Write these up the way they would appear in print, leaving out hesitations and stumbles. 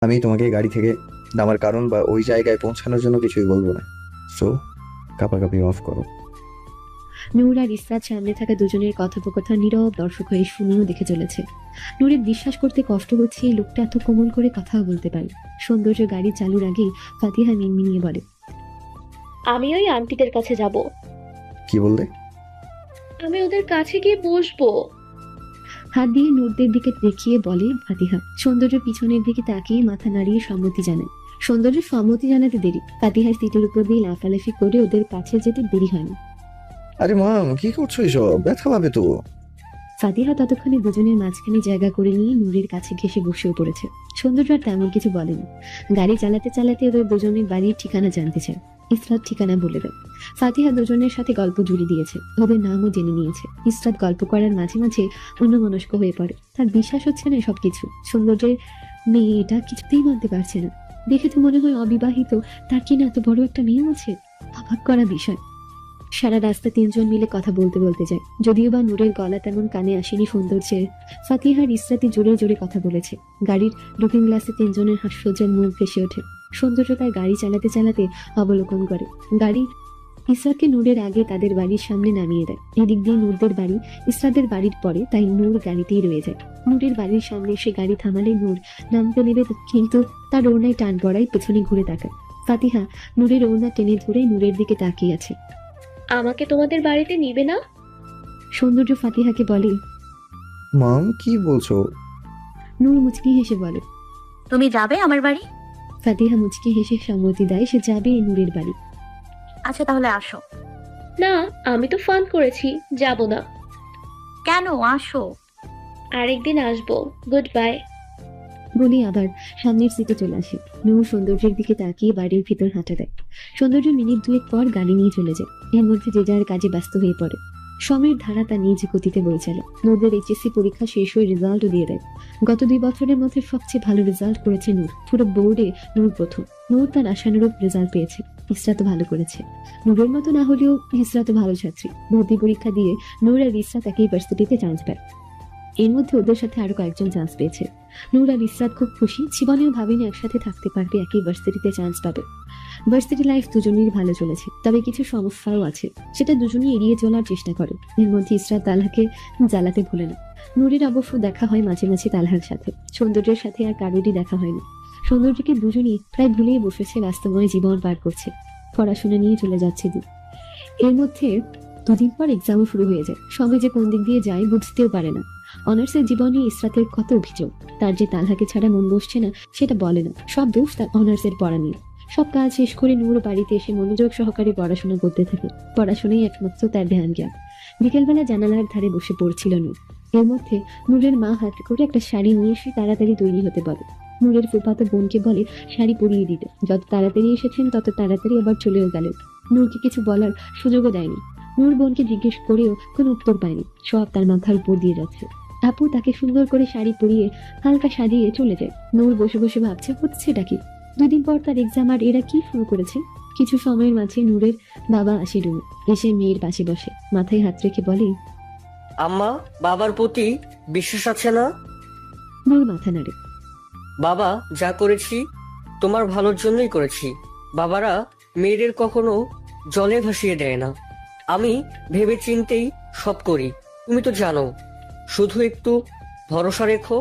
আমি তোমাকে গাড়ি থেকে নামার কারণ বা ওই জায়গায় পৌঁছানোর জন্য কিছুই বলবো না। সো কাপাকাপি অফ করো। নূর আর ইসরাত সামনে থাকা দুজনের কথোপকথন নীরব দর্শক হয়ে শুনেও দেখে চলেছে। নূরের বিশ্বাস করতে কষ্ট হচ্ছে এই লোকটা এত কোমল করে কথাও বলতে পারে। সৌন্দর্য গাড়ি চালুর আগেই ফাতিহা মিনমিনিয়ে বলে, আমি ওই আন্টিদের কাছে যাব। কি বললে? আমি ওদের কাছে গিয়ে বসবো। হাত দিয়ে নূরদের দিকে দেখিয়ে বলে ফাতিহা। সৌন্দর্য পিছনের দিকে তাকিয়ে মাথা নাড়িয়ে সম্মতি জানায়। সৌন্দর্য সম্মতি জানাতে দেরি, ফাতিহার সিটের উপর দিয়ে লাফালাফি করে ওদের কাছে যেতে দেরি হয়নি। আরে মাম, কি করছো এসব? ব্যথা পাবে তো। ফাতিহা ততক্ষণে দুজনের মাঝখানে জায়গা করে নিয়ে নূরের কাছে ঘেঁষে বসেও পড়েছে। সৌন্দর্য আর তেমন কিছু বলেনি। গাড়ি চালাতে চালাতে ওদের দুজনের বাড়ির ঠিকানা জানতে চায়। ইসরাত ঠিকানা বলে দেয়। ফাতিহা দুজনের সাথে গল্প জুড়ে দিয়েছে, ওদের নামও জেনে নিয়েছে। ইসরাত গল্প করার মাঝে মাঝে অন্যমনস্ক হয়ে পড়ে। তার বিশ্বাস হচ্ছে না সবকিছু। সৌন্দর্যের মেয়ে এটা কিছুতেই মানতে পারছে না। দেখে তো মনে হয় অবিবাহিত, তার কিনা এত বড় একটা মেয়ে আছে। অবাক করা বিষয়। সারা রাস্তা তিনজন মিলে কথা বলতে বলতে যায়। যদিও বা নূরের গলা তেমন কানে আসেনি সৌন্দর্যের। ফাতিহার ইসরাতি জোরে জোরে কথা বলেছে। গাড়ির লুকিং গ্লাসে তিনজনের হাস্যজ্জ্বল মুখ ভেসে ওঠে। সৌন্দর্য তার গাড়ি চালাতে চালাতে অবলোকন করে। গাড়ি ইসরাতকে নূরের আগে তাদের বাড়ির সামনে নামিয়ে দেয়। এদিক দিয়ে নূরদের বাড়ি ইসরাতের বাড়ির পরে, তাই নূর গাড়িতেই রয়ে যায়। নূরের বাড়ির সামনে এসে গাড়ি থামালে নূর নামতে নেবে, কিন্তু তার ওড়নায় টান পড়ায় পেছনে ঘুরে তাকায়। ফাতিহা নূরের ওড়না টেনে ধরে নূরের দিকে তাকিয়ে আছে। আমাকে তোমাদের বাড়িতে নিবে না? সৌন্দর্য ফাতিহাকে বলে। মাম, কি বলছো? নূর মুচকি হেসে বলে। তুমি যাবে আমার বাড়ি? ফাতিহা মুচকি হেসে সম্মতি দেয়, সে যাবে নূরের বাড়ি। আচ্ছা তাহলে আসো। না, আমি তো ফান করেছি, যাব না। কেন? আসো। আরেকদিন আসবো। Good bye. বলি আবার সামনের সিটে চলে আসে। নূর সৌন্দর্যের দিকে তাকিয়ে বাড়ির ভিতর হাঁটা দেয়। সৌন্দর্য মিনিট দুয়েক পর গাড়ি নিয়ে চলে যায়। এর মধ্যে যে যার কাজে ব্যস্ত হয়ে পড়ে। সময়ের ধারা তার নিজ গতিতে বয়ে চলে। নূরদের এইচএসসি পরীক্ষা শেষ হয়ে রেজাল্টও দিয়ে দেয়। গত 2 বছরের মধ্যে সবচেয়ে ভালো রেজাল্ট করেছে নূর। পুরো বোর্ডে নূর প্রথম। নূর তার আশানুরূপ রেজাল্ট পেয়েছে। ইসরাতও ভালো করেছে। নূরের মতো না হলেও ইসরাতও ভালো ছাত্রী। ভর্তি পরীক্ষা দিয়ে নূর আর ইসরাত একই ভার্সিটিতে চান্স পায়। এর মধ্যে ওদের সাথে আরো কয়েকজন চান্স পেয়েছে। নূর আর ইসরাত খুব খুশি। জীবনেও ভাবেনি একসাথে থাকতে পারবে, একই ভার্সিটিতে চান্স পাবে। ভার্সিটি লাইফ দুজনেরই ভালো চলেছে, তবে কিছু সমস্যাও আছে। সেটা দুজনেই এড়িয়ে চলার চেষ্টা করে। এর মধ্যে ইসরাত তালহাকে জ্বালাতে ভুলে না। নূরের অবশ্য দেখা হয় মাঝে মাঝে তালহার সাথে। সৌন্দর্যের সাথে আর কারোরই দেখা হয়নি। সৌন্দর্যকে দুজনেই প্রায় ভুলেই বসেছে, ব্যস্তময় জীবন পার করছে। পড়াশোনা নিয়ে চলে যাচ্ছে দিন। এর মধ্যে 2 দিন পর এক্সামও শুরু হয়ে যায়। সবে যে কোন দিক দিয়ে যায় বুঝতেও পারে না। অনার্সের জীবনে ইসরাতের কত অভিযোগ। তার যে তালহাকে ছাড়া মন বসছে না সেটা বলে না। সব দোষ তার অনার্সের পড়া নিয়ে। সব কাজ শেষ করে নূর বাড়িতে এসে মনোযোগ সহকারে পড়াশোনা করতে থাকে। পড়াশোনাই একমাত্র তার ধ্যান জ্ঞান। বিকেলবেলা জানালার ধারে বসে পড়ছিল নূর। এর মধ্যে নূরের মা হাতে করে একটা শাড়ি নিয়ে এসে তাড়াতাড়ি তৈরি হতে বলে। নূরের ফুফাতো বোনকে বলে শাড়ি পরিয়ে দিতে। যত তাড়াতাড়ি এসেছেন তত তাড়াতাড়ি আবার চলেও গেলেন। নূরকে কিছু বলার সুযোগও দেয়নি। নূর বোনকে জিজ্ঞেস করেও কোনো উত্তর পায়নি। সব তার মাথার উপর দিয়ে যাচ্ছে। আপু তাকে সুন্দর করে শাড়ি পরিয়ে হালকা সাজিয়ে চলে যায়। নূর বসে বসে ভাবছে হচ্ছেটা কি। 2 দিন পর তার এক্সাম, আর এরা কি শুরু করেছে। কিছু সময়ের মাঝে নূরের বাবা আসে রুমে। এসে মেয়ের পাশে বসে মাথায় হাত রেখে বলে, আম্মা, বাবার প্রতি বিশ্বাস আছে না? নূর মাথা নাড়ে। বাবা, যা করেছি তোমার ভালোর জন্যই করেছি। বাবারা মেয়েদের কখনো জলে ভাসিয়ে দেয় না। আমি ভেবে চিন্তেই সব করি, তুমি তো জানো। শুধু একটু ভরসা রেখো।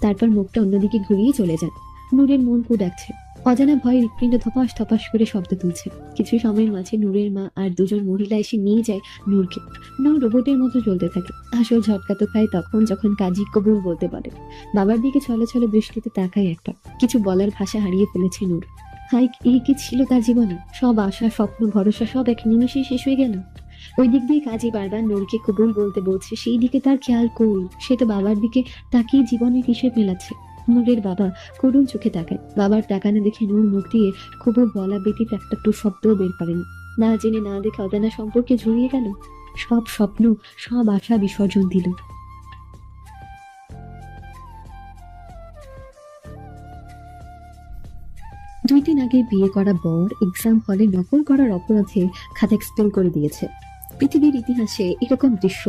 তারপর মুখটা অন্যদিকে ঘুরিয়ে চলে যান। নূরের মন কু ডাকছে। অজানা ভয়ে হৃৎপিণ্ড ধপাস ধপাস করে শব্দ তুলছে। কিছু সময়ের মাঝে নূরের মা আর দুজন মহিলা এসে নিয়ে যায় নূরকে। নূর রোবটের মতো চলতে থাকে। আসল ঝটকা তো খায় তখন যখন কাজী কবুল বলতে পারে। বাবার দিকে ছলে ছলে দৃষ্টিতে তাকায় একটা। কিছু বলার ভাষা হারিয়ে ফেলেছে নূর। হাই, এই কি ছিল তার জীবনে? সব আশা, স্বপ্ন, ভরসা সব এক নিমেষে শেষ হয়ে গেল। ওই দিক দিয়ে কাজী বারবার নূরকে কবুল বলতে বলছে, সেই দিকে তার খেয়াল কই। সে তো বাবার দিকে তাকিয়ে জীবনের হিসেব মেলাচ্ছে। নূরের বাবা করুণ চোখে তাকায়। বাবার তাকানো দেখে নূর মুখ দিয়ে কবুল বলা ব্যতীত একটা টু শব্দও বের করেনি। না জেনে না দেখে অজানা সম্পর্কে জড়িয়ে গেল। সব স্বপ্ন, সব আশা বিসর্জন দিল। 2 দিন আগে বিয়ে করা বর এক্সাম হলে নকল করার অপরাধে খাতা এক্সপেল করে দিয়েছে। পৃথিবীর ইতিহাসে এরকম দৃশ্য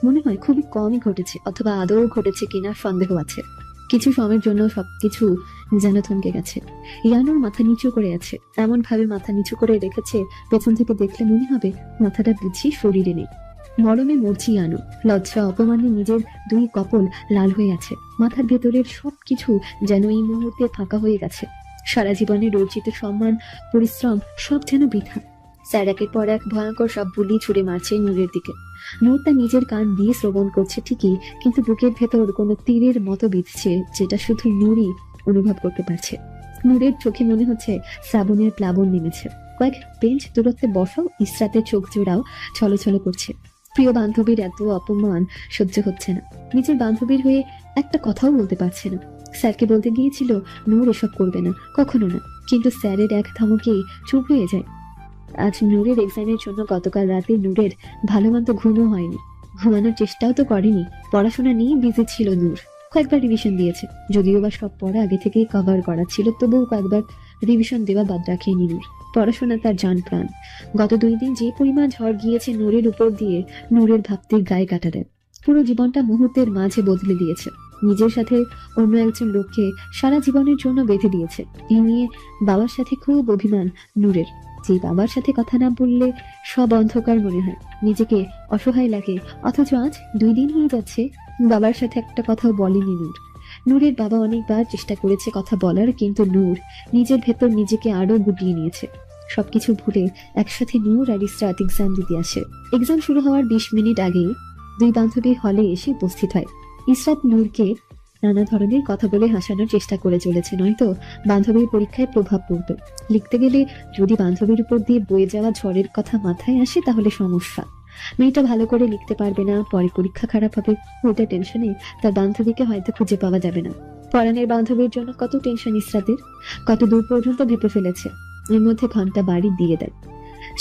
মনে হয় খুবই কমই ঘটেছে, অথবা আদৌ ঘটেছে কিনা সন্দেহ আছে। কিছু সময়ের জন্য সবকিছু যেন থমকে গেছে। ইয়ানুর মাথা নিচু করে আছে, এমন ভাবে মাথা নিচু করে রেখেছে পেছন থেকে দেখলে মনে হবে মাথাটা বুঝি শরীরে নেই। মরমে মরছি ইয়ানু, লজ্জা অপমানে নিজের দুই কপল লাল হয়ে আছে। মাথার ভেতরের সবকিছু যেন এই মুহূর্তে ফাঁকা হয়ে গেছে। সারা জীবনের অর্জিত সম্মান, পরিশ্রম সব যেন বৃথা। স্যার একের পর এক ভয়ঙ্কর সব বুলি ছুড়ে মারছে নূরের দিকে। নূর তা নিজের কান দিয়ে শ্রবণ করছে ঠিকই, কিন্তু বুকের ভেতর কোনো তীরের মতো বিঁধছে, যেটা শুধু নূরই অনুভব করতে পারছে। নূরের চোখে মনে হচ্ছে শ্রাবণের প্লাবন নেমেছে। কয়েক বেঞ্চ দূরত্বে বসাও ইসরাতের চোখ জোড়াও ছলছল করছে। প্রিয় বান্ধবীর এত অপমান সহ্য হচ্ছে না। নিজের বান্ধবীর হয়ে একটা কথাও বলতে পারছে না। স্যারকে বলতে গিয়েছিল নূর এসব করবে না, কখনো না, কিন্তু স্যারের এক ধমকেই চুপ হয়ে যায়। আজ নূরের এক্সামের জন্য গতকাল রাতে নূরের ভালো মতো ঘুমও হয়নি, ঘুমানোর চেষ্টাও তো করেনি। পড়াশোনা নিয়ে বিজি ছিল নূর। কয়েকবার রিভিশন দিয়েছে, যদিও বা সব পড়া আগে থেকেই কভার করা ছিল, তবুও কয়েকবার রিভিশন দেওয়া বাদ রাখেনি নূর। পড়াশোনা তার জান প্রাণ। গত 2 দিন যে পরিমাণ ঝড় গিয়েছে নূরের উপর দিয়ে, নূরের ভাবতে গায়ে কাটা দেয়। পুরো জীবনটা মুহূর্তের মাঝে বদলে দিয়েছে। নিজের সাথে অন্য একজন লোককে সারা জীবনের জন্য বেঁধে দিয়েছে। এই নিয়ে বাবার সাথে খুব অভিমান নূরের। যে বাবার সাথে কথা না বললে সব অন্ধকার মনে হয়, নিজেকে অসহায় লাগে। অথচ আজ 2 দিন হয়ে যাচ্ছে বাবার সাথে একটা কথাও বলেনি নূর। নূরের বাবা অনেকবার চেষ্টা করেছে কথা বলার, কিন্তু নূর নিজের ভেতর নিজেকে আরো গুটিয়ে নিয়েছে। সবকিছু ভুলে একসাথে নূর আর ইসরাত এক্সাম দিতে আসে। এক্সাম শুরু হওয়ার 20 মিনিট আগেই 2 বান্ধবী হলে এসে উপস্থিত হয়। ইসরাত নূরকে নানা ধরনের কথা বলে হাসানোর চেষ্টা করে চলেছে, নয়তো বান্ধবীর পরীক্ষায় প্রভাব পড়তো। লিখতে গেলে যদি বান্ধবীর উপর দিয়ে বয়ে যাওয়া ঝড়ের কথা মাথায় আসে তাহলে সমস্যা। মেয়েটা ভালো করে লিখতে পারবে না, পরে পরীক্ষা খারাপ হবে, ওইটা টেনশনে তার বান্ধবীকে হয়তো খুঁজে পাওয়া যাবে না। পরাণের বান্ধবীর জন্য কত টেনশন ইসরাতের, কত দূর পর্যন্ত ভেপে ফেলেছে। এর মধ্যে ঘন্টা বাড়ি দিয়ে দেয়।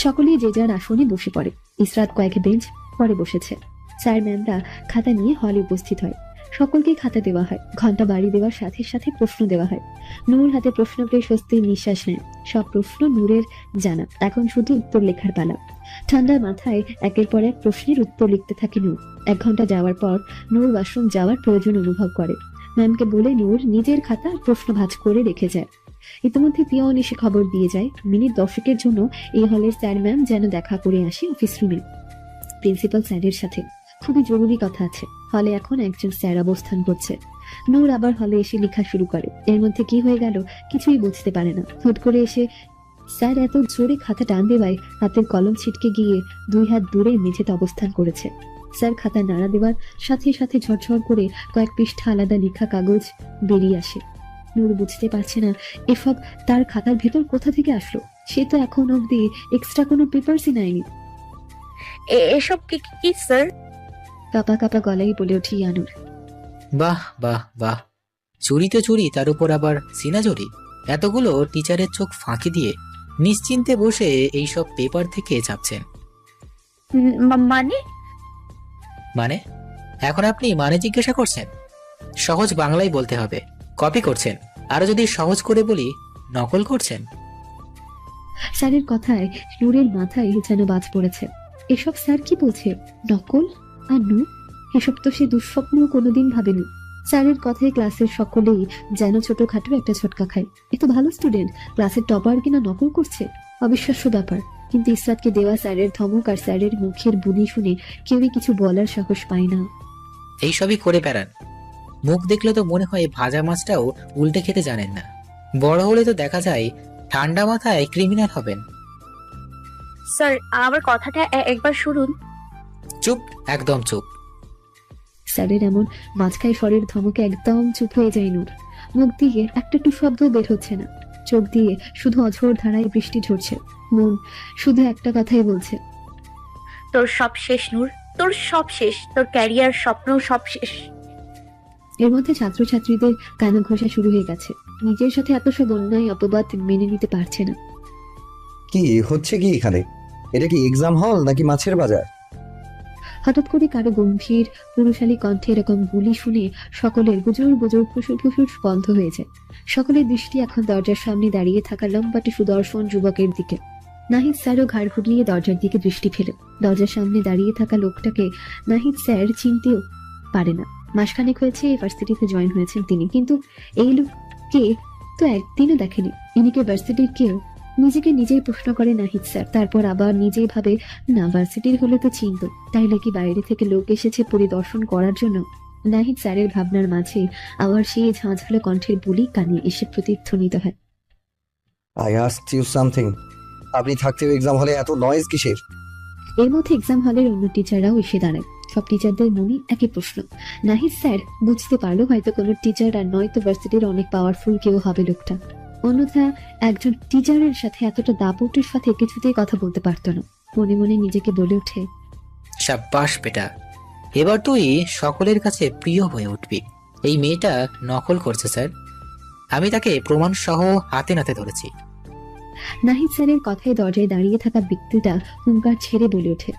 সকলেই যে যার আসনে বসে পড়ে। ইসরাত কয়েক বেঞ্চ পরে বসেছে। স্যার ম্যামরা খাতা নিয়ে হলে উপস্থিত হয়। সকলকে খাতা দেওয়া হয়। ঘন্টা বাড়ি দেওয়ার সাথে সাথে প্রশ্ন দেওয়া হয়। নূর হাতে প্রশ্ন পেয়ে স্বস্তির নিঃশ্বাস নেয়। সব প্রশ্ন নূরের জানা, এখন শুধু উত্তর লেখার পালা। ঠান্ডা মাথায় একের পর এক প্রশ্নের উত্তর লিখতে থাকে নূর। 1 ঘন্টা যাওয়ার পর নূর ওয়াশরুম যাওয়ার প্রয়োজন অনুভব করে। ম্যামকে বলে নূর নিজের খাতা প্রশ্ন ভাঁজ করে রেখে যায়। ইতিমধ্যে পিয়ন এসে খবর দিয়ে যায় মিনিট 10 জন্য এই হলের স্যার ম্যাম যেন দেখা করে আসে অফিস রুমে প্রিন্সিপাল স্যারের সাথে। খুবই জরুরি কথা আছে। হলে এখন একজন স্যার অবস্থান করছে। নূর আবার হলে এসে লেখা শুরু করে। এর মধ্যে কি হয়ে গেল কিছুই বুঝতে পারে না। হুট করে এসে স্যার এত জোরে খাতা টান দেওয়ায় হাতের কলম ছিটকে গিয়ে 2 হাত দূরে মেঝেতে অবস্থান করেছে। স্যার খাতা নাড়া দেওয়ার সাথে সাথে ঝরঝর করে কয়েক পৃষ্ঠা আলাদা লেখা কাগজ বেরিয়ে আসে। নূর বুঝতে পারছে না এসব তার খাতার ভেতর কোথা থেকে আসলো। সে তো এখন অব্দি এক্সট্রা কোনো পেপারসই নেয়নি। এসব কি কি স্যার? কাপা কাপা গলায় বলে উঠি ইয়ানুর। বাহ বাহ বাহ, চুরি তো চুরি, তার উপর আবার সিনা চুরি। এতগুলো টিচারের চোখ ফাঁকি দিয়ে নিশ্চিন্তে বসে এইসব পেপার থেকে চাপছেন। মানে মানে এখন আপনি মানে জিজ্ঞাসা করছেন? সহজ বাংলায় বলতে হবে। কপি করছেন, আরো যদি সহজ করে বলি নকল করছেন। স্যারের কথায় নূরের মাথায় যেন বাজ পড়েছে। এসব স্যার কি বলছে? নকল? আর নূর? এসব তো সে দুঃস্বপ্ন কোনোদিন ভাবেনি। স্যারের কথায় ক্লাসের সকলেই যেন ছোটখাটো একটা ঝটকা খায়। এ তো ভালো স্টুডেন্ট, ক্লাসের টপার কিনা নকল করছে। অবিশ্বাস্য ব্যাপার। কিন্তু ইসরাতকে দেওয়া স্যারের ধমক আর স্যারের মুখের বুলি শুনে কেউই কিছু বলার সাহস পায় না। এইসবই করে বেড়ান। মুখ দেখলে তো মনে হয় ভাজা মাছটাও উল্টে খেতে জানেন না। বড় হলে তো দেখা যায় ঠান্ডা মাথায় ক্রিমিনাল হবেন। স্যার আমার কথাটা একবার শুনুন। চুপ, একদম চুপ। স্যারের এমন মাঝখাই স্বরের ধমকে একদম চুপ হয়ে যায় নূর। মুখ দিয়ে একটা টু শব্দ বের হচ্ছে না। চোখ দিয়ে শুধু অঝোর ধারায় বৃষ্টি ঝরছে। মন শুধু একটা কথাই বলছে, তোর সব শেষ নূর, তোর সব শেষ, তোর ক্যারিয়ার স্বপ্ন সব শেষ। এর মধ্যে ছাত্রছাত্রীদের কানা ঘষা শুরু হয়ে গেছে। নিজের সাথে এত সব অন্যায় অপবাদ মেনে নিতে পারছে না। কি হচ্ছে কি এখানে? এটা কি এক্সাম হল নাকি মাছের বাজার? হঠাৎ করে কারো গম্ভীর পুরুষালী কণ্ঠে এরকম বুলি শুনে সকলের বুজুর বুজুর ফুসুর ফুসুর বন্ধ হয়ে যায়। সকলের দৃষ্টি এখন দরজার সামনে দাঁড়িয়ে থাকা লম্বাটে সুদর্শন যুবকের দিকে। নাহিদ স্যারও ঘাড় ঘুরিয়ে দরজার দিকে দৃষ্টি ফেলে। দরজার সামনে দাঁড়িয়ে থাকা লোকটাকে নাহিদ স্যার চিনতেও পারে না। মাসখানেক হয়েছে ইউনিভার্সিটিতে জয়েন হয়েছেন তিনি, কিন্তু এই লোককে তো একদিনও দেখেনি। ইনিকে ভার্সিটির কেউ? নিজেকে নিজেই প্রশ্ন করে নাহিদ স্যার। তারপর আবার নিজেই ভাবে, না ভার্সিটির হলে তো চিনত, তাইলে কি বাইরে থেকে লোক এসেছে পরিদর্শন করার জন্য? নাহিদ স্যারের ভাবনার মাঝে আবার সেই ঝাঁঝালো কণ্ঠের বুলি কানে এসে প্রতিধ্বনিত হয়। I asked you something. আপনি থাকতেও এক্সাম হলে এত নয়েজ কিসের? এর মধ্যে এক্সাম হলের অন্য টিচাররাও এসে দাঁড়ায়। সব টিচারদের মনে একই প্রশ্ন। নাহিদ স্যার বুঝতে পারলো হয়তো কোনো টিচার আর নয়তো ভার্সিটির অনেক পাওয়ারফুল কেউ হবে লোকটা। অন্যথা একজন টিচারের সাথে এতটা দাপটের সাথে কিছুতেই কথা বলতে পারতো না। মনে মনে নিজেকে বলে ওঠে, সাব্বাস বেটা, এবার তুই সকলের কাছে প্রিয় হয়ে উঠবি। এই মেয়েটা নকল করছে স্যার, আমি তাকে প্রমাণ সহ হাতে নাতে ধরেছি। নাহিদ স্যারের কথায় দরজায় দাঁড়িয়ে থাকা ব্যক্তিটা হুঙ্কার ছেড়ে বলে ওঠে।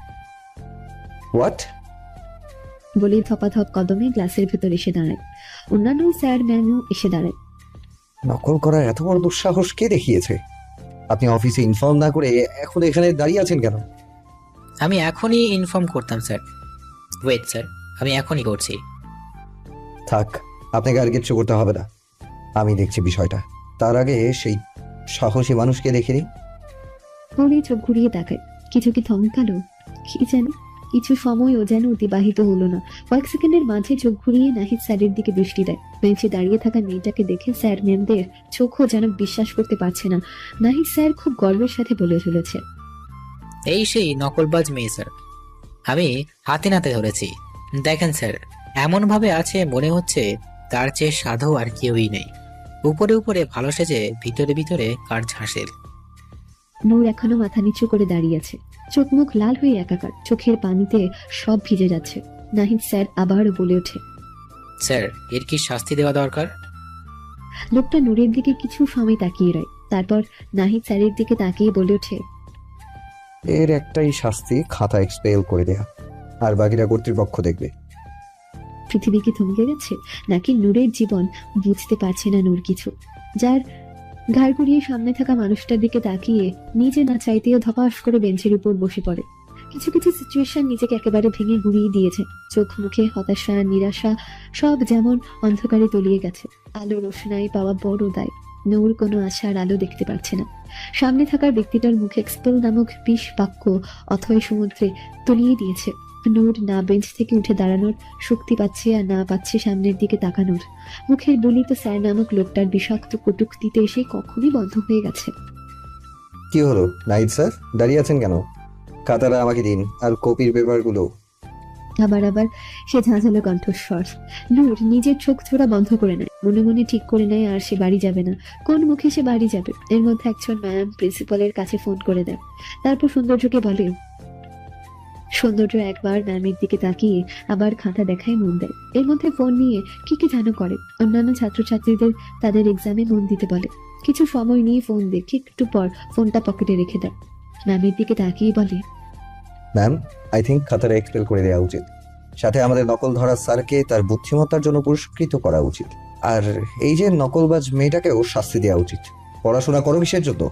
হোয়াট? বলেই ধপাধপ কদমে ক্লাসের ভেতর এসে দাঁড়ায়। অন্যান্য স্যার ম্যামও এসে দাঁড়ায়। নকল করার এত বড় দুঃসাহস কে দেখিয়েছে? আপনি অফিসে ইনফর্ম না করে এখন এখানে দাঁড়িয়ে আছেন কেন? আমি এখনই ইনফর্ম করতাম স্যার। ওয়েট স্যার, আমি এখনই করছি। থাক, আপনাকে আর কিচ্ছু করতে হবে না, আমি দেখছি বিষয়টা। তার আগে সেই সাহসী মানুষকে দেখে নিই। বলেই চোখ ঘুরিয়ে তাকায়। কিছু কি থমকালো? কি যেন কিছু সময়ও যেন অতিবাহিত হলো না। কয়েক সেকেন্ডের মাঝে চোখ ঘুরিয়ে নাহিদ স্যারের দিকে দৃষ্টি দেয়। বেঞ্চে দাঁড়িয়ে থাকা মেয়েটাকে দেখে স্যার ম্যামদের চোখও যেন বিশ্বাস করতে পারছে না। নাহিদ স্যার খুব গর্বের সাথে বলে চলেছে, এই সেই নকলবাজ মেয়ে স্যার, আমি হাতে নাতে ধরেছি। দেখেন স্যার, এমন ভাবে আছে মনে হচ্ছে তার চেয়ে সাধু আর কেউই নেই। উপরে উপরে ভালো সেজে ভিতরে ভিতরে কার ঝাঁসেল। নূর এখনো মাথা নিচু করে দাঁড়িয়ে আছে, চোখ মুখ লাল হয়ে একাকার, চোখের পানিতে সব ভিজে যাচ্ছে। নাহিদ স্যার আবারও বলে ওঠে, স্যার, এর কি শাস্তি দেওয়া দরকার? লোকটা নূরের দিকে কিছু সময় তাকিয়ে রয়, তারপর নাহিদ স্যারের দিকে তাকিয়ে বলে ওঠে, এর একটাই শাস্তি, খাতা এক্সপেল করে দেয়া, আর বাকিটা কর্তৃপক্ষ দেখবে। পৃথিবী কি থমকে গেছে, নাকি নূরের জীবন বুঝতে পারছে না নূর কিছু? যার ঘাড় ঘুরিয়ে সামনে থাকা মানুষটার দিকে তাকিয়ে নিজে না চাইতেও ধপাস করে বেঞ্চের উপর বসে পড়ে। কিছু কিছু সিচুয়েশন নিজেকে একেবারে ভেঙে গুড়িয়ে দিয়েছে। চোখ মুখে হতাশা, নিরাশা সব যেমন অন্ধকারে তলিয়ে গেছে। আলো রোশনাই পাওয়া বড় দায়। নূর কোনো আশার আলো দেখতে পাচ্ছে না। সামনে থাকার ব্যক্তিটার মুখে এক্সপেল নামক বিষ বাক্য অথয় সমুদ্রে তলিয়ে দিয়েছে। নূর না বেঞ্চ থেকে উঠে দাঁড়ানোর শক্তি পাচ্ছে আর না পাচ্ছে সামনের দিকে তাকানোর। মুখের বলি তো স্যার নামক লোকটার বিষাক্ত কটূক্তিতে এসে কখনই বন্ধ হয়ে গেছে। কি হলো নাহিদ স্যার, দাঁড়িয়ে আছেন কেন? খাতাটা আমাকে দিন, আর কপির পেপারগুলো। আবার আবার সে ঝাঁঝালো কণ্ঠস্বর। নূর নিজের চোখ ছোড়া বন্ধ করে নেয়, মনে মনে ঠিক করে নেয় আর সে বাড়ি যাবে না। কোন মুখে সে বাড়ি যাবে? এর মধ্যে একজন ম্যাম প্রিন্সিপালের কাছে ফোন করে দেয়। তারপর সৌন্দর্যকে বলে। সৌন্দর্য একবার ম্যামের দিকে তাকিয়ে আবার খাতা দেখায় মন দেয়। এর মধ্যে ফোন নিয়ে কি কি যেন করে। অন্যান্য ছাত্রছাত্রীদের তাদের এক্সামে মন দিতে বলে। কিছু সময় নিয়ে ফোন দেখে একটু পর ফোনটা পকেটে রেখে দেয়। ম্যামের দিকে তাকিয়ে বলে, ম্যাম, আই থিঙ্ক খাতাটা এক্সপেল করে দেওয়া উচিত। সাথে আমাদের নকল ধরা স্যারকে তার বুদ্ধিমত্তার জন্য পুরস্কৃত করা উচিত। আর এই যে নকলবাজ মেয়েটাকেও শাস্তি দেওয়া উচিত। পড়াশোনা করো কিসের জন্য?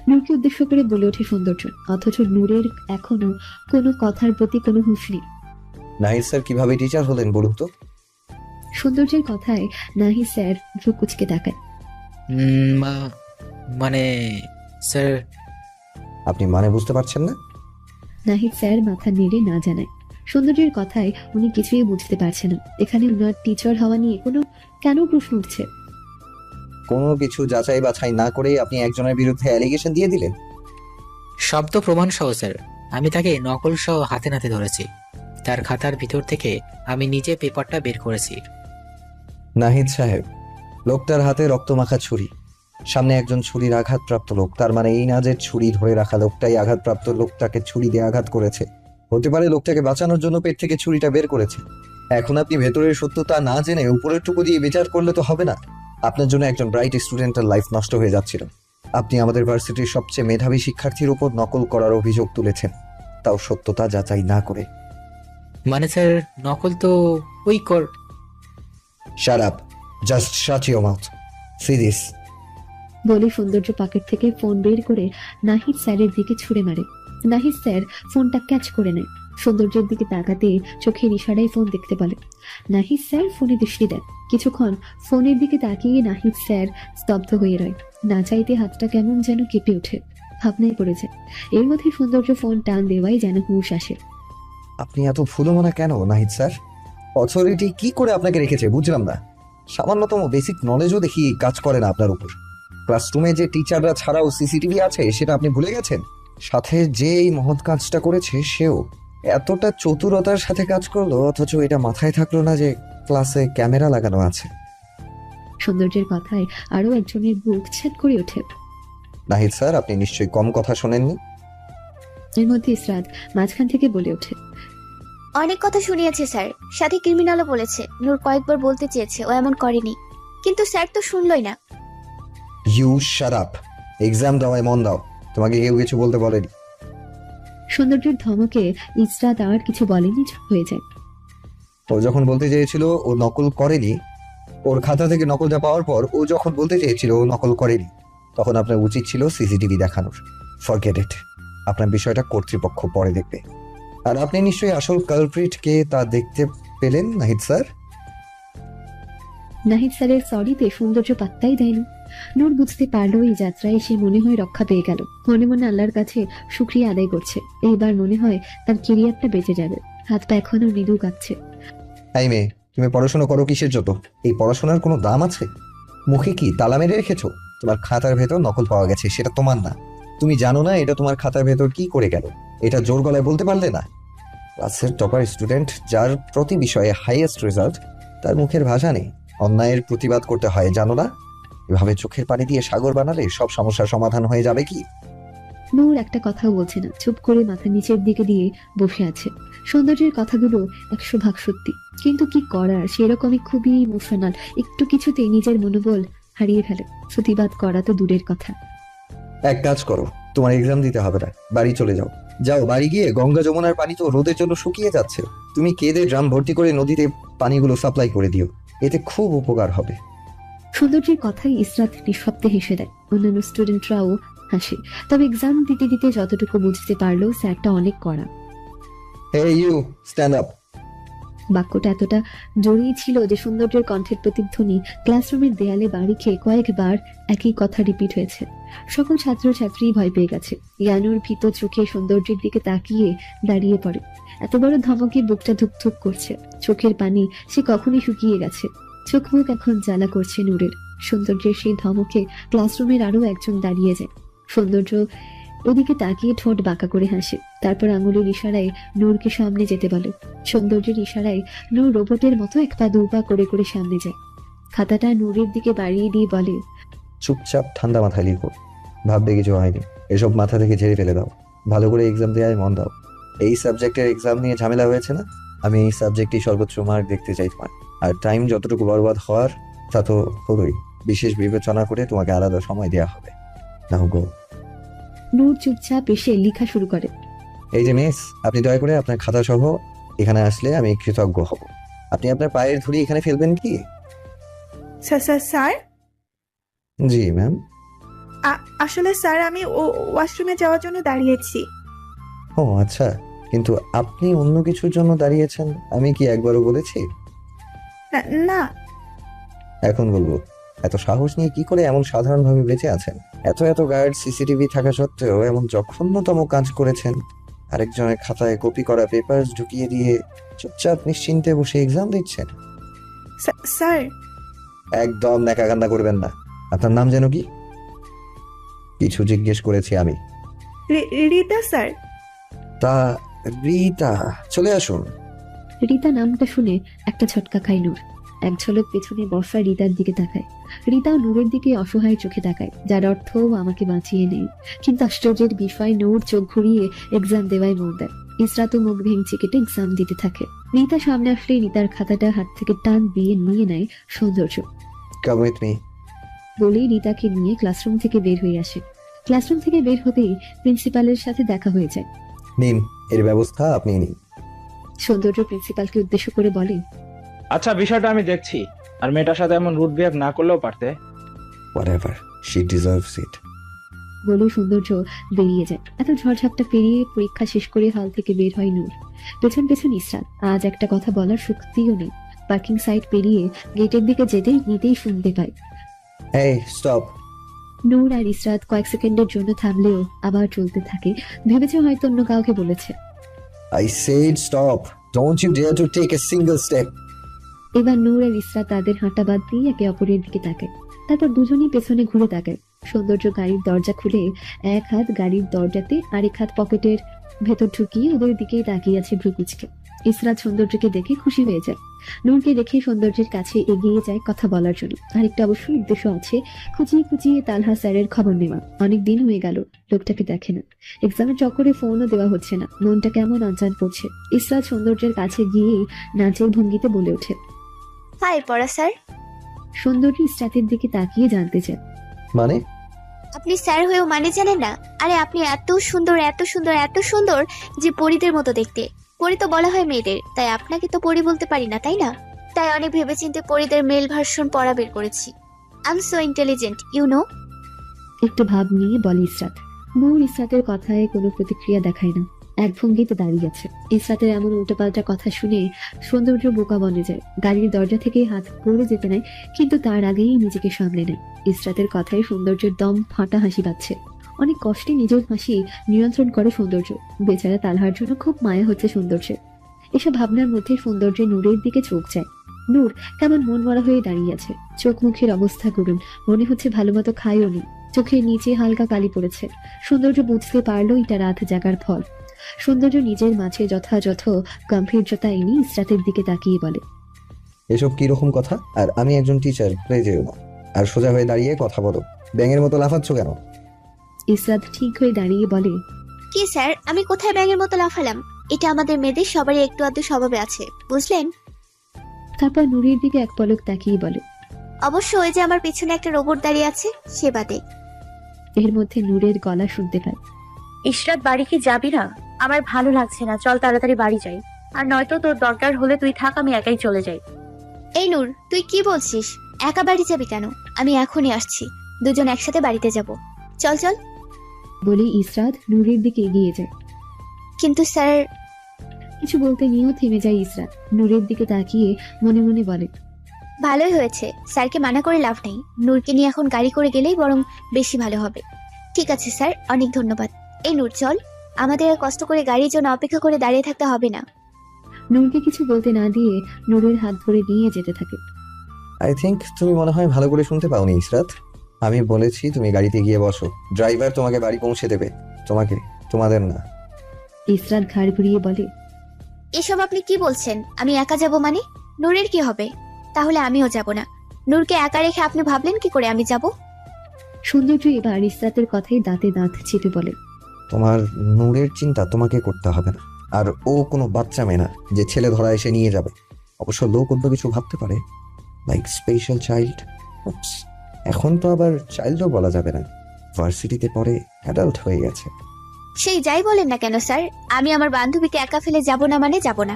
নূরকে উদ্দেশ্য করে বলে ওঠে সৌন্দর্য, অথচ নূরের এখনো কোনো কথার প্রতি কোনো হুঁশ নেই। নাহিদ স্যার কিভাবে টিচার হলেন বলুন তো? সৌন্দর্যের কথায় নাহিদ স্যার ভ্রু কুচকে তাকায়। মানে স্যার। আপনি মানে বুঝতে পারছেন না? নাহিদ স্যার মাথা নেড়ে না জানায়। সৌন্দর্যের কথায় উনি কিছুই বুঝতে পারছে না। এখানে উনার টিচার হওয়া নিয়ে কেন প্রশ্ন উঠছে? কোনো কিছু যাচাই বাছাই না করেই আপনি একজনের বিরুদ্ধে অ্যালিগেশন দিয়ে দিলেন। শব্দ প্রমাণ সহ স্যার, আমি তাকে নকল সহ হাতে নাতে ধরেছি। তার খাতার ভিতর থেকে আমি নিজে পেপারটা বের করেছি। নাহিদ সাহেব, লোকটার হাতে রক্তমাখা ছুরি, সামনে একজন ছুরির আঘাতপ্রাপ্ত লোক। তার মানে এই না যে ছুরি ধরে রাখা লোকটাই আঘাতপ্রাপ্ত লোকটাকে ছুরি দিয়ে আঘাত করেছে। হতে পারে লোকটাকে বাঁচানোর জন্য পেট থেকে ছুরিটা বের করেছে। এখন আপনি ভেতরের সত্যতা না জেনে উপরের টুকু দিয়ে বিচার করলে তো হবে না। আপনার জন্য একজন ব্রাইট স্টুডেন্টের লাইফ নষ্ট হয়ে যাচ্ছিল। আপনি আমাদের ভার্সিটির সবচেয়ে মেধাবী শিক্ষার্থীর উপর নকল করার অভিযোগ তুলেছেন, তাও সত্যতা যাচাই না করে। মানে স্যার, নকল তো ওই কর। Shut up, just shut your mouth, C this. বলে সৌন্দর্য পকেট থেকে ফোন বের করে নাহিদ স্যারের দিকে ছুঁড়ে মারে। নাহিদ স্যার ফোনটা ক্যাচ করে নেয়। সৌন্দর্যের দিকে তাকাতে চোখের ইশারায় ফোন দেখতে বলে। নাহিদ স্যার ফোনে দৃষ্টি দেন। কিছুক্ষণ ফোনের দিকে তাকিয়ে নাহিদ স্যার স্তব্ধ হয়ে রয়। না চাইতে হাতটা কেমন যেন কেঁপে ওঠে, ভাবনায় পড়ে যায়। এর মধ্যে সৌন্দর্য ফোন টান দেওয়াই যেন হুঁশ আসে। আপনি এত ফুলমনা কেন নাহিদ স্যার? অথরিটি কি করে আপনাকে রেখেছে বুঝলাম না। সামান্যতম বেসিক নলেজও দেখি কাজ করে না আপনার উপর। ক্লাসরুমে যে টিচাররা ছাড়াও সিসিটিভি আছে সেটা আপনি ভুলে গেছেন। সাথে যে এই মহৎ কাজটা করেছে সেও এতটা চতুরতার সাথে কাজ করলো, অথচ এটা মাথায় থাকলো না যে ক্লাসে ক্যামেরা লাগানো আছে। সৌন্দর্যের কথায় আরো একজনের বুক ছ্যাদ করে ওঠে। নাহিদ স্যার, আপনি নিশ্চয়ই কম কথা শোনেননি। এর মধ্যে ইসরাত মাঝখান থেকে বলে ওঠে। অনেক কথা শুনিয়েছে স্যার, সাথে ক্রিমিনালও বলেছে। নূর কয়েকবার বলতে চেয়েছে ও এমন করেনি, কিন্তু স্যার তো শুনলই না। You shut up. এক্সাম দেওয়ায় মন দাও। তোমাকে কেউ কিছু বলতে বলেনি। সৌন্দর্যের ধমকে ইসরাত আর কিছু বলেনি, চুপ হয়ে যায়। ও যখন বলতে চেয়েছিল ও নকল করেনি, ওর খাতা থেকে নকলটা পাওয়ার পর ও যখন বলতে চেয়েছিল ও নকল করেনি, তখন আপনার উচিত ছিল সিসিটিভি দেখানোর। Forget it. আপনার বিষয়টা কর্তৃপক্ষ পরে দেখবে। আর আপনি নিশ্চয়ই আসল কালপ্রিট কে তা দেখতে পেলেন নাহিদ স্যার। নাহিদ স্যারের সরিতে সৌন্দর্য পাত্তাই দেয়নি। নূর বুঝতে পারলো এই যাত্রায় সে মনে হয় রক্ষা পেয়ে গেল। মনে মনে আল্লাহর কাছে শুকরিয়া আদায় করছে। এইবার মনে হয় তার কেরিয়ারটা বেঁচে যাবে। হাত পা এখনো মৃদু কাঁপছে। এই মেয়ে, তুমি পড়াশোনা করো কিসের জন্য? এই পড়াশোনার কোনো দাম আছে? মুখে কি তালা মেরে রেখেছো? তোমার খাতার ভেতর নকল পাওয়া গেছে, সেটা তোমার না। তুমি জানো না এটা তোমার খাতার ভেতর কি করে গেল? এটা জোর গলায় বলতে পারলে না? ক্লাসের টপার স্টুডেন্ট, যার প্রতি বিষয়ে হাইয়েস্ট রেজাল্ট, তার মুখের ভাষা নেই। অন্যায়ের প্রতিবাদ করতে হয়, জানো না? এভাবে চোখের পানি দিয়ে সাগর বানালে সব সমস্যার সমাধান হয়ে যাবে কি? নূর একটা কথাও বলছে না, চুপ করে মাথা নিচের দিকে দিয়ে বসে আছে। সৌন্দর্যের কথাগুলো 100% সত্যি, কিন্তু কি করার, সেরকমই খুবই ইমোশনাল। একটু কিছুতেই নিজের মনোবল হারিয়ে ফেলে। প্রতিবাদ করা তো দূরের কথা। এক কাজ করো, তোমার এক্সাম দিতে হবে না, বাড়ি চলে যাও। যাও, বাড়ি গিয়ে গঙ্গা যমুনার পানি তো রোদের জন্য শুকিয়ে যাচ্ছে, তুমি কেঁদে ড্রাম ভর্তি করে নদীতে পানিগুলো সাপ্লাই করে দিও। এতে খুব উপকার হবে। সৌন্দর্যের কথাই ইসরাত নিঃশব্দে হেসে দেয়। অন্যান্য স্টুডেন্টরাও হাসে। তবে এক্সাম দিতে দিতে যতটুকু বুঝতে পারলো, স্যারটা অনেক কড়া। Hey you, stand up. বাক্যটা এতটা জোরেই ছিল যে সৌন্দর্যের কণ্ঠের প্রতিধ্বনি ক্লাসরুমের দেয়ালে বাড়ি খেয়ে কয়েকবার একই কথা রিপিট হয়েছে। সকল ছাত্রছাত্রী ভয় পেয়ে গেছে। ইয়ানুর ভীত চোখে সৌন্দর্যের দিকে তাকিয়ে দাঁড়িয়ে পড়ে। এত বড় ধমকে বুকটা ধুকধুক করছে। চোখের পানি সে কখনই শুকিয়ে গেছে। চোখ মুখ এখন জ্বালা করছে নূরের। সৌন্দর্যের সেই ধমকে ক্লাসরুমের আরো একজন দাঁড়িয়ে যায়। সৌন্দর্য ওদিকে তাকিয়ে ঠোঁট বাঁকা করে হাসে। তারপর আঙুলের ইশারায় নূরকে সামনে যেতে বলে। সৌন্দর্যের ইশারায় নূর রোবটের মতো এক পা দু পা করে করে সামনে যায়। খাতাটা নূরের দিকে বাড়িয়ে দিয়ে বলে, চুপচাপ ঠান্ডা মাথায় লিখো। ভাববে কিছু হয়নি, এসব মাথা থেকে ঝেড়ে ফেলে দাও। ভালো করে এক্সাম দেওয়ায় মন দাও। এই সাবজেক্টের এক্সাম নিয়ে ঝামেলা হয়েছে না? আমি এই সাবজেক্টই সর্বোচ্চ মার্ক দেখতে চাই তোমার। আর টাইম যতটুকু বরবাদ হওয়ার তা তো হলোই। বিশেষ বিবেচনা করে তোমাকে আলাদা সময় দেওয়া হবে। নাও গো। নূর চুপচাপ এসে লেখা শুরু করে। এই যে মিস, আপনি দয়া করে আপনার খাতা সহ এখানে আসলে আমি কৃতজ্ঞ হব। আপনি আপনার পায়ের ধুলি এখানে ফেলবেন কি? স্যার, জি ম্যাম। আসলে স্যার আমি ওয়াশরুমে যাওয়ার জন্য দাঁড়িয়েছি। ও আচ্ছা, কিন্তু আপনি অন্য কিছুর জন্য দাঁড়িয়েছেন আমি কি একবারও বলেছি? না। এখন বলবো, এত সাহস নিয়ে কি করে এমন সাধারণভাবে বেঁচে আছেন? এত এত গার্ড, সিসিটিভি থাকা সত্ত্বেও এমন জঘন্যতম কাজ করেছেন। আরেকজনের খাতায় কপি করা পেপারস ঢুকিয়ে দিয়ে চুপচাপ নিশ্চিন্তে বসে এক্সাম দিচ্ছেন। স্যার, একদম ন্যাকা কান্না করবেন না। আপনার নাম যেন কি? কিছু জিজ্ঞেস করেছি আমি। রীতা স্যার। তা রীতা, চলে আসুন। রীতা নামটা শুনে একটা ঝটকা খায় নূর। এক ঝলক পেছনে বসা রীতার দিকে তাকায়। রীতাও নূরের দিকে অসহায় চোখে তাকায়, যার অর্থ আমাকে বাঁচিয়ে নেই। কিন্তু আশ্চর্যের বিষয়, নূর চোখ ঘুরিয়ে এক্সাম দেওয়ায় মন দেয়। ইসরাতও মুখ ভেঙচি কেটে এক্সাম দিতে থাকে। রীতা সামনে আসলে রীতার খাতাটা হাত থেকে টান দিয়ে নিয়ে নেয় সৌন্দর্য। কাম উইথ মি বলেই রীতাকে নিয়ে ক্লাসরুম থেকে বের হয়ে আসে। ক্লাসরুম থেকে বের হতেই প্রিন্সিপালের সাথে দেখা হয়ে যায়। নিন, এর ব্যবস্থা আপনি নিন। সৌন্দর্য প্রিন্সিপালকে উদ্দেশ্য করে বলে, আচ্ছা, বিষয়টা আমি দেখছি। আর মেয়েটার সাথে এমন রুড বিহেভ না করলেও পারতে। হোয়াটএভার, শি ডিজার্ভস ইট। বলে সৌন্দর্য বেরিয়ে যায়। এত ঝড়ঝাপটা পেরিয়ে পরীক্ষা শেষ করে হল থেকে বের হয় নূর। পেছন পেছন ইসরাত। আজ একটা কথা বলার শক্তিও নেই। পার্কিং সাইট পেরিয়ে গেটের দিকে নিতেই শুনতে পায়। এই স্টপ। নূর আর ইসরাত কয়েক সেকেন্ডের জন্য থামলেও আবার চলতে থাকে। ভেবেছে হয়তো অন্য কাউকে বলেছে। I said stop, don't you dare to take a single step. এবার নূর আর ইসরাত তাদের হাঁটা বাদ দিয়ে একে অপরের দিকে তাকায়। তারপর দুজনই পেছনে ঘুরে তাকায়। সৌন্দর্য গাড়ির দরজা খুলে এক হাত গাড়ির দরজাতে আরেক হাত পকেটের ভেতর ঢুকিয়ে ওদের দিকেই তাকিয়ে আছে ভ্রুকুচকে। ইসরাত সৌন্দর্যকে দেখে খুশি হয়ে যায়। নূরকে দেখে সৌন্দর্যের কাছে এগিয়ে যায় কথা বলার জন্য। আরেকটা অবশ্যই উদ্দেশ্য আছে, খুঁচিয়ে খুঁচিয়ে তালহা স্যারের খবর নেওয়া। অনেক দিন হয়ে গেল লোকটাকে দেখে না। এক্সামের চক্করে ফোনও দেওয়া হচ্ছে না। মনটা কেমন অনচান পড়ছে। ইসরাত সৌন্দর্যের কাছে গিয়ে নাচের ভঙ্গিতে বলে ওঠে, হাই পড়া স্যার। সৌন্দর্য ইসরাতের দিকে তাকিয়ে জানতে চায়, মানে? আপনি স্যার হয়েও মানে জানেন না? আরে আপনি এত সুন্দর এত সুন্দর এত সুন্দর যে পরীদের মতো দেখতে। পরী তো বলা হয় মেয়েদের, তাই আপনাকে তো পরী বলতে পারি না, তাই না? তাই অনেক ভেবেচিন্তে পরীদের মেল ভার্সন পড়া বের করেছি। I am so intelligent, you know. একটু ভাব নিয়ে বলে ইসরাত। নূর ইসরাতের কথায় কোনো প্রতিক্রিয়া দেখায় না, এক ভঙ্গিতে দাঁড়িয়ে আছে। ইসরাতের এমন উল্টোপাল্টা কথা শুনে সৌন্দর্য বোকা বনে যায়। গাড়ির দরজা থেকে হাত পড়ে যেতে নেয়, কিন্তু তার আগেই নিজেকে সামলে নেয়। ইসরাতের কথায় সৌন্দর্যের দম ফাটা হাসি পাচ্ছে। অনেক কষ্টে নিজের হাসি নিয়ন্ত্রণ করে সৌন্দর্য। বেচারা তালহার জন্য খুব মায়া হচ্ছে সৌন্দর্যের। এসব ভাবনার মধ্যে সৌন্দর্য নূরের দিকে চোখ যায়। নূর কেমন মন মরা হয়ে দাঁড়িয়ে আছে। চোখ মুখের অবস্থা করুন, মনে হচ্ছে ভালো মতো খায়ও নি। চোখের নিচে হালকা কালি পড়েছে। সৌন্দর্য বুঝতে পারলো এটা রাত জাগার ফল। সৌন্দর্য নিজের মাঝে যথাযথ গম্ভীর্যতা এনে ইসরাতের দিকে তাকিয়ে বলে, এসব কি রকম কথা? আর আমি একজন টিচার, প্লে যেও না। আর সোজা হয়ে দাঁড়িয়ে কথা বলো। ব্যাঙের মতো লাফাচ্ছ কেন? ইসরাত ঠিক হয়ে দাঁড়িয়ে বলে, কি স্যার, আমি কোথায় ব্যাঙের মতো লাফালাম? এটা আমাদের মেয়েদের সবারই একটু আধটু স্বভাবে আছে, বুঝলেন? তারপর নূরের দিকে এক পলক তাকিয়ে বলে, অবশ্য ওই যে আমার পিছনে একটা রোবট দাঁড়িয়ে আছে, সে বাদে। এর মধ্যে নূরের গলা শুনতে পায়, ইশরাত বাড়ি কি যাবি না? আমার ভালো লাগছে না, চল তাড়াতাড়ি বাড়ি যাই। আর নয়তো তোর দরকার হলে তুই থাক, আমি একাই চলে যাই। এই নূর, তুই কি বলছিস? একা বাড়ি যাবি কেন? আমি এখনই আসছি, দুজন একসাথে বাড়িতে যাব। চল চল। বলে ইসরাত নূরের দিকে এগিয়ে যায়। কিন্তু স্যার। কিছু বলতে নিয়েও থেমে যায় ইসরাত। নূরের দিকে তাকিয়ে মনে মনে বলে, ভালোই হয়েছে, স্যারকে মানা করে লাভ নেই। নূরকে নিয়ে এখন গাড়ি করে গেলেই বরং বেশি ভালো হবে। ঠিক আছে স্যার, অনেক ধন্যবাদ। এই নূর চল, আমাদের আর কষ্ট করে গাড়ির জন্য অপেক্ষা করে দাঁড়িয়ে থাকতে হবে না। নূরকে কিছু বলতে না দিয়ে নূরের হাত ধরে নিয়ে যেতে থাকে। আই থিঙ্ক তুমি মনে হয় ভালো করে শুনতে পাওনি ইসরাত। আমি বলেছি তুমি গাড়িতে গিয়ে বসো, ড্রাইভার তোমাকে বাড়ি পৌঁছে দেবে। তোমাদের না। ইসরাত ঘাড় ঘুরিয়ে বলে, এসব আপনি কি বলছেন? আমি একা যাব মানে? নূরের কি হবে? তাহলে আমিও যাব না। নূরকে একা রেখে আপনি ভাবলেন কি করে আমি যাব? সৌন্দর্য এবার ইসরাতের কথাই দাঁতে দাঁত চেপে বলে, তোমার নূরের চিন্তা তোমাকে করতে হবে না। আর ও কোনো বাচ্চা মেয়ে না যে ছেলে ধরা এসে নিয়ে যাবে। অবশ্য লোক অন্য কিছু ভাবতে পারে, লাইক স্পেশাল চাইল্ড। এখন তো আবার চাইল্ডও বলা যাবে না, ভার্সিটিতে পড়ে, অ্যাডাল্ট হয়ে গেছে। সেই যাই বলেন না কেন স্যার, আমি আমার বান্ধবীকে একা ফেলে যাব না মানে যাব না।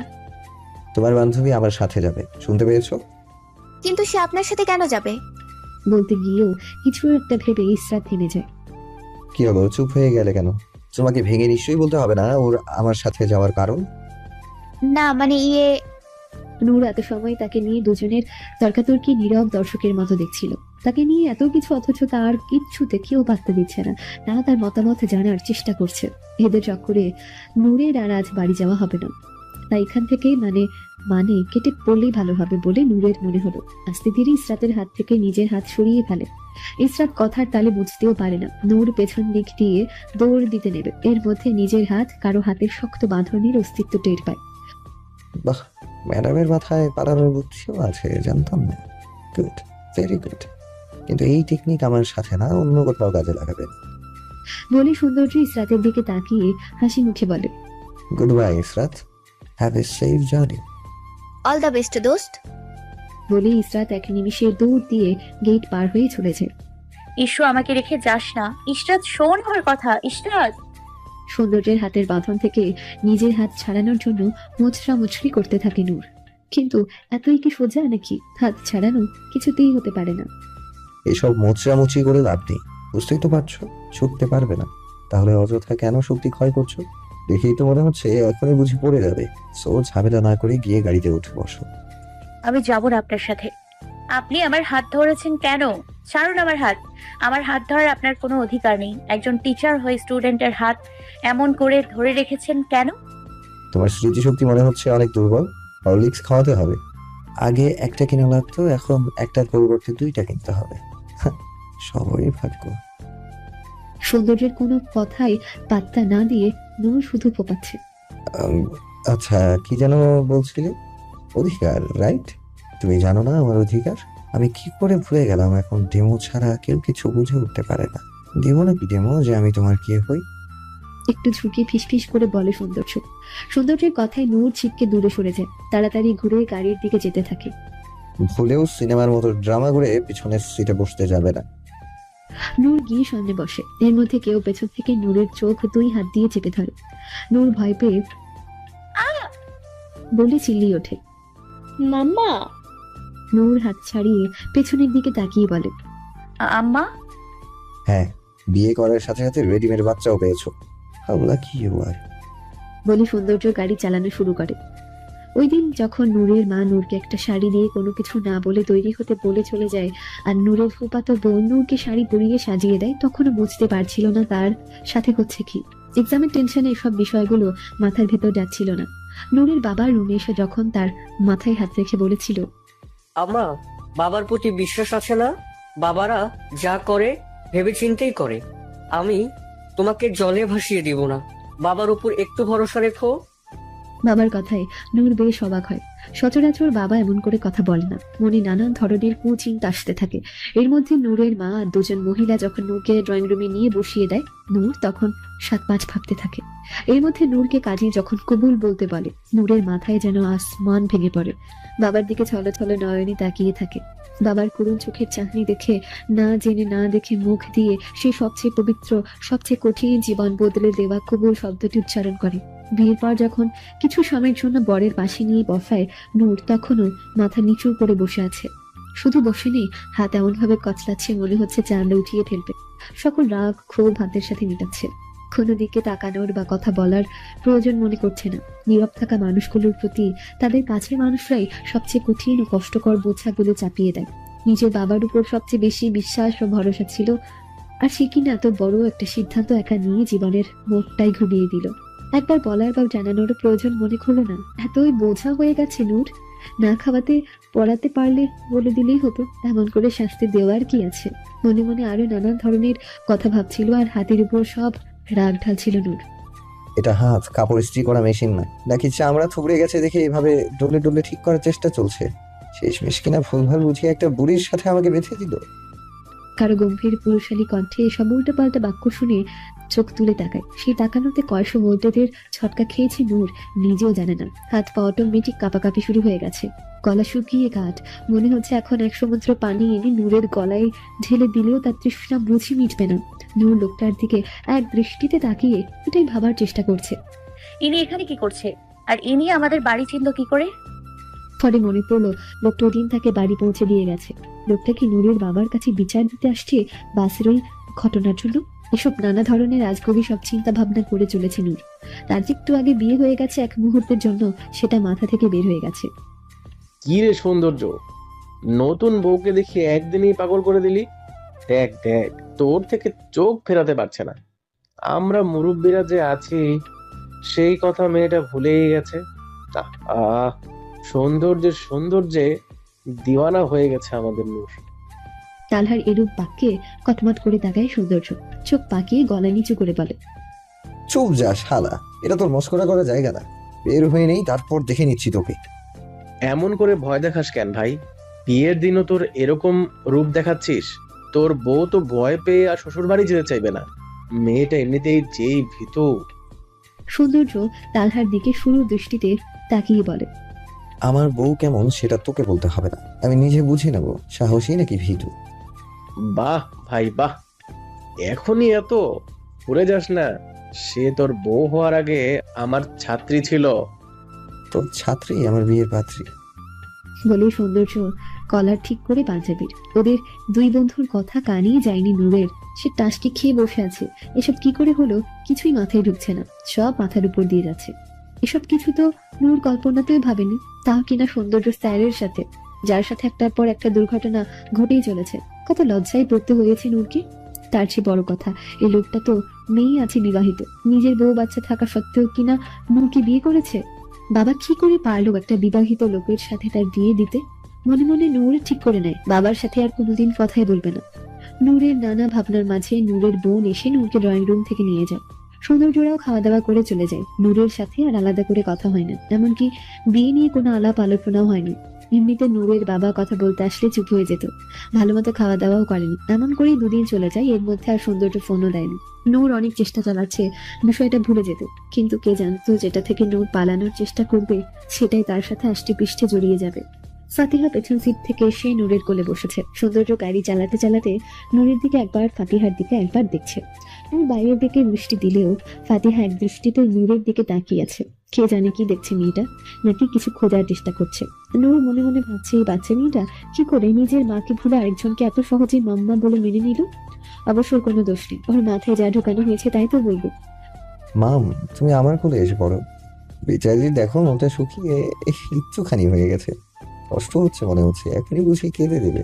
তোমার বান্ধবী আমার সাথে যাবে, শুনতে পেয়েছো? কিন্তু সে আপনার সাথে কেন যাবে? বলতে গিয়েও কিছু একটা ভেবে ইসরাত থেমে যায়। কি হলো, চুপ হয়ে গেলে কেন? তোমাকে ভেঙে নিশ্চয়ই বলতে হবে না ওর আমার সাথে যাওয়ার কারণ। না মানে নূর এত সময় তাকে নিয়ে দুজনের তর্কাতর্কি নীরব দর্শকের মতো দেখছিল। তাকে নিয়ে এত কিছু, অথচ তার কিচ্ছুতে কেউ পাত্তা দিচ্ছে না। তারা তার মতামত জানার চেষ্টা করছে। এদের চক্করে নূরের আর আজ বাড়ি যাওয়া হবে না। তাই এখান থেকে মানে কেটে পড়লেই ভালো হবে বলে নূরের মনে হলো। আস্তে ধীরে ইসরাতের হাত থেকে নিজের হাত সরিয়ে ফেলে। ইসরাত কথার তালে বুঝতেও পারে না। নূর পেছন দিক দিয়ে দৌড় দিতে নেবে, এর মধ্যে নিজের হাত কারো হাতের শক্ত বাঁধনের অস্তিত্ব টের পায়। বাহ, ম্যাডামের মাথায় পালানোর বুদ্ধিও আছে, জানতাম না। Good, very good. কিন্তু এই টেকনিক আমার সাথে না, অন্য কোথাও কাজে লাগাবেন। বলে সৌন্দর্য ইসরাতের দিকে তাকিয়ে হাসি মুখে বলে, good bye Israt, have a safe journey. All the best দোস্ত। বলে ইসরাত এক নিমিষে দৌড় দিয়ে গেট পার হয়ে চলে যায়। ইস্যু আমাকে রেখে যাস না ইশরাত, শোন আমার কথা ইশরাত। সৌন্দর্যের হাতের বাঁধন থেকে নিজের হাত ছাড়ানোর জন্য মোচড়া মুচড়ি করতে থাকে নূর। কিন্তু এতই কি সোজা নাকি? হাত ছাড়ানো কিছুতেই হতে পারে না। এসব মোচড়ামুচি করে লাভ নেই, বুঝতেই তো পারছো। ছুটতে পারবে না। তাহলে অযথা কেন শক্তি ক্ষয় করছো? দেখেই তো মনে হচ্ছে এখনই বুঝি পড়ে যাবে। সো ঝামেলা না করে গিয়ে গাড়িতে উঠে বসো। আমি যাব না আপনার সাথে। আপনি আমার হাত ধরেছেন কেন? ছাড়ুন আমার হাত। আমার হাত ধরার আপনার কোনো অধিকার নেই। একজন টিচার হয়ে স্টুডেন্টের হাত এমন করে ধরে রেখেছেন কেন? তোমার স্মৃতিশক্তি মনে হচ্ছে অনেক দুর্বল। হরলিক্স খাওয়াতে হবে। আগে একটা কিনা লাগতো, এখন একটার পরিবর্তে 2টা কিনতে হবে। সবারই ভাগ্য। সৌন্দর্যের কোনো কথাই পাত্তা না দিয়ে নূর শুধু ফোপাচ্ছে। আম, আচ্ছা, কি যেন বলছিলে? অধিকার, রাইট? তুমি জানো না আমার অধিকার? আমি কি করে ভুলে গেলাম? এখন ডেমো ছাড়া কেউ কিছু বুঝে উঠতে পারে না। দেবো নাকি ডেমো যে আমি তোমার কে হই? একটু ঝুঁকে ফিসফিস করে বলে সৌন্দর্য। সৌন্দর্যের কথায় নূর ছিটকে দূরে সরে যায়, তাড়াতাড়ি ঘুরে গাড়ির দিকে যেতে থাকে। ভুলেও সিনেমার মতো ড্রামা করে পিছনের সিটে বসতে যাবে না। নূর গিয়ে সামনে বসে। এর মধ্যে কেউ পেছন থেকে নূরের চোখ 2 হাত দিয়ে চেপে ধরে। নূর ভয় পেয়ে বলে চিল্লিয়ে ওঠে। মাম্মা। নূর হাত ছাড়িয়ে পেছনের দিকে তাকিয়ে বলে, আম্মা? হ্যাঁ, বিয়ে করার সাথে সাথে রেডিমেড বাচ্চাও পেয়েছো। হাওলা কি আর। বলে সৌন্দর্য গাড়ি চালানো শুরু করে। ওই দিন যখন নূরের মা নূরকে একটা শাড়ি দিয়ে কোনো কিছু না বলে তৈরি হতে বলে চলে যায়, আর নূরের ফুফাতো বোন নূরকে শাড়ি পরিয়ে সাজিয়ে দেয়, তখনও বুঝতে পারছিল না তার সাথে হচ্ছে কি। এক্সামের টেনশনে এসব বিষয়গুলো মাথার ভেতর যাচ্ছিল না। নূরের বাবার রুমে এসে যখন তার মাথায় হাত রেখে বলেছিল, আম্মা, বাবার প্রতি বিশ্বাস আছে না? বাবারা যা করে ভেবে চিন্তেই করে। আমি তোমাকে জলে ভাসিয়ে দিব না। বাবার উপর একটু ভরসা রেখো। বাবার কথায় নূর বেশ অবাক হয়। সচরাচর বাবা এমন করে কথা বলে না। মনে নানান ধরনের কুচিন্তা আসতে থাকে। এর মধ্যে নূরের মা আর 2জন মহিলা যখন নূরকে ড্রয়িং রুমে নিয়ে বসিয়ে দেয়, নূর তখন 7-5 ভাবতে থাকে। এর মধ্যে নূরকে কাজী যখন কবুল বলতে বলে, নূরের মাথায় যেন আসমান ভেঙে পড়ে। বাবার দিকে ছলছল নয়নে তাকিয়ে থাকে। বাবার করুণ চোখের চাহনি দেখে না জেনে না দেখে মুখ দিয়ে সে সবচেয়ে পবিত্র, সবচেয়ে কঠিন জীবন বদলে দেওয়া কবুল শব্দটি উচ্চারণ করে। বিয়ের পর যখন কিছু সময়ের জন্য বরের পাশে নিয়ে বসায় নূর, তখনও মাথা নিচু করে বসে আছে। শুধু বসে নেই, হাত এমন ভাবে কচলাচ্ছে মনে হচ্ছে জানলে উঠিয়ে ফেলবে। সকল রাগ ক্ষোভ হাতের সাথে মেটাচ্ছে। কোনো দিকে তাকানোর বা কথা বলার প্রয়োজন মনে করছে না। নীরব থাকা মানুষগুলোর প্রতি তাদের কাছের মানুষরাই সবচেয়ে কঠিন ও কষ্টকর বোঝাগুলো চাপিয়ে দেয়। নিজের বাবার উপর সবচেয়ে বেশি বিশ্বাস ও ভরসা ছিল, আর সে কিনা এত বড় একটা সিদ্ধান্ত একা নিয়ে জীবনের মোড়টাই ঘুরিয়ে দিল। একবার বলার বা জানানোর প্রয়োজন মনে করলো না। এতই বোঝা হয়ে গেছে নূর। না খাওয়াতে পড়াতে পারলে বলে দিলেই হতো, এমন করে শাস্তি দেওয়ার কি আছে? মনে মনে আরো নানান ধরনের কথা ভাবছিল, আর হাতের উপর সব রাগ ঢালছিল নূর। এটা হাত কাপড় ইস্ত্রি করা মেশিন নয়, নাকি চামড়া থুবড়ে গেছে দেখে এভাবে ডলে ডলে ঠিক করার চেষ্টা চলছে। শেষমেশ কিনা ভুলভাল বুঝিয়ে একটা বুড়ির সাথে আমাকে বেঁধে দিল। কারো গম্ভীর পুরুষালী কণ্ঠে এসব উল্টোপাল্টা বাক্য শুনে চোখ তুলে তাকায়। সেই তাকানোতে কয়শো ভোল্টেজের ছটকা খেয়েছে নূর, নিজেও জানে না। হাত পা অটোমেটিক কাঁপাকাঁপি শুরু হয়ে গেছে। গলা শুকিয়ে কাঠ। মনে হচ্ছে এখন 1 সমুদ্র পানি এনে নূরের গলায় ঢেলে দিলেও তার তৃষ্ণা বুঝি মিটবে না। নূর লোকটার দিকে এক দৃষ্টিতে তাকিয়ে এটাই ভাবার চেষ্টা করছে, ইনি এখানে কি করছে? আর ইনি আমাদের বাড়ি চিনল কি করে? পরে মনে পড়লো লোকটা দিন তাকে বাড়ি পৌঁছে দিয়ে গেছে। লোকটা কি নূরের বাবার কাছে বিচার দিতে আসছে বাসের ওই ঘটনার জন্য? এসব নানা ধরনের আজগবি সব চিন্তা ভাবনা করে চলেছে নূর। তার যে একটু আগে বিয়ে হয়ে গেছে, এক মুহূর্তের জন্য সেটা মাথা থেকে বের হয়ে গেছে। কি রে সৌন্দর্য, নতুন বউকে দেখি একদিনেই পাগল করে দিলি। দেখ দেখ, তোর থেকে চোখ ফেরাতে পারছে না। আমরা মুরব্বীরা যে আছি সেই কথা মেয়েটা ভুলেই গেছে। আহ, সৌন্দর্যে দিওয়ানা হয়ে গেছে আমাদের নূর। তালহার এরূপ বাক্যে কটমট করে তাকায় সৌন্দর্য। চোখ পাকিয়ে গলা নিচু করে বলে, চুপ যা শালা, এটা তোর মস্করা করা জায়গা না। বের হয়ে নেই, তারপর দেখে নিচ্ছি তোকে। এমন করে ভয় দেখাস কেন ভাই? বিয়ের দিনও তোর এরকম রূপ দেখাচ্ছিস? তোর বউ তো ভয় পেয়ে আর শ্বশুর বাড়ি যেতে চাইবে না। মেয়েটা এমনিতেই যেই ভীতু। সৌন্দর্য তালহার দিকে শুরু দৃষ্টিতে তাকিয়ে বলে, আমার বউ কেমন সেটা তোকে বলতে হবে না, আমি নিজে বুঝে নেব সাহসী নাকি ভীতু। বাহ ভাই বাহ, এখনই এত ভুলে যাস না। সে তোর বউ হওয়ার আগে আমার ছাত্রী ছিল। তোর ছাত্রী আমার বিয়ের পাত্রী। বলে সৌন্দর্য কলার ঠিক করে পাঞ্জাবির। ওদের দুই বন্ধুর কথা কানেই যায়নি নূরের। সে টাসকি খেয়ে বসে আছে। এসব কি করে হলো কিছুই মাথায় ঢুকছে না, সব মাথার উপর দিয়ে যাচ্ছে। এসব কিছু তো নূর কল্পনাতেও ভাবেনি, তাও কিনা সৌন্দর্য স্যারের সাথে, যার সাথে একটার পর একটা দুর্ঘটনা ঘটেই চলেছে। কত লজ্জায় পড়তে হয়েছে নূরকে। তার চেয়ে বড় কথা, এই লোকটা তো মেয়েই আছে বিবাহিত, নিজের বউ বাচ্চা থাকা সত্ত্বেও কিনা নূরকে বিয়ে করেছে। বাবা কি করে পারলো একটা বিবাহিত লোকের সাথে তার বিয়ে দিতে? মনে মনে নূর ঠিক করে নেয় বাবার সাথে আর কোনোদিন কথাই বলবে না। নূরের নানা ভাবনার মাঝে নূরের বোন এসে নূরকে ড্রয়িং রুম থেকে নিয়ে যায়। সৌন্দর্যরাও খাওয়া দাওয়া করে চলে যায়। নূরের সাথে আর আলাদা করে কথা হয় না, এমনকি বিয়ে নিয়ে কোনো আলাপ আলোচনাও হয়নি। এমনিতে নূরের বাবা কথা বলতে আসলে চুপ হয়ে যেত, ভালো মতো খাওয়া দাওয়াও করেনি। এমন করেই দুদিন চলে যায়। এর মধ্যে আর সৌন্দর্য ফোনও দেয়নি। নূর অনেক চেষ্টা চালাচ্ছে বিষয়টা ভুলে যেত, কিন্তু কে জানতো যেটা থেকে নূর পালানোর চেষ্টা করবে সেটাই তার সাথে আষ্টে পৃষ্ঠে জড়িয়ে যাবে। ফাতিহা পেছন সিট থেকে এসে নূরের কোলে বসেছে। সৌন্দর্য গাড়ি চালাতে চালাতে নূরের দিকে একবার, ফাতিহার দিকে একবার দেখছে। নূর বাইরের দিকে দৃষ্টি দিলেও ফাতিহা এক দৃষ্টিতে নূরের দিকে তাকিয়ে আছে। কে জানে কি দেখছে মেয়েটা, নাকি কিছু খোঁজার চেষ্টা করছে। নূর মনে মনে ভাবছে এই বাচ্চা মেয়েটা কি করে নিজের মাকে ভুলে আরেকজনকে এত সহজেই মাম্মা বলে মেনে নিল। অবশ্য ওর কোনো দোষ নেই, ওর মাথায় যা ঢোকানো হয়েছে তাই তো বলবো। মাম, তুমি আমার কোলে এসে পড়ো। বেচারি দেখো ওটা শুকিয়ে একটুখানি হয়ে গেছে, কষ্ট হচ্ছে মনে হচ্ছে, এখনই বুঝে কেঁদে দেবে।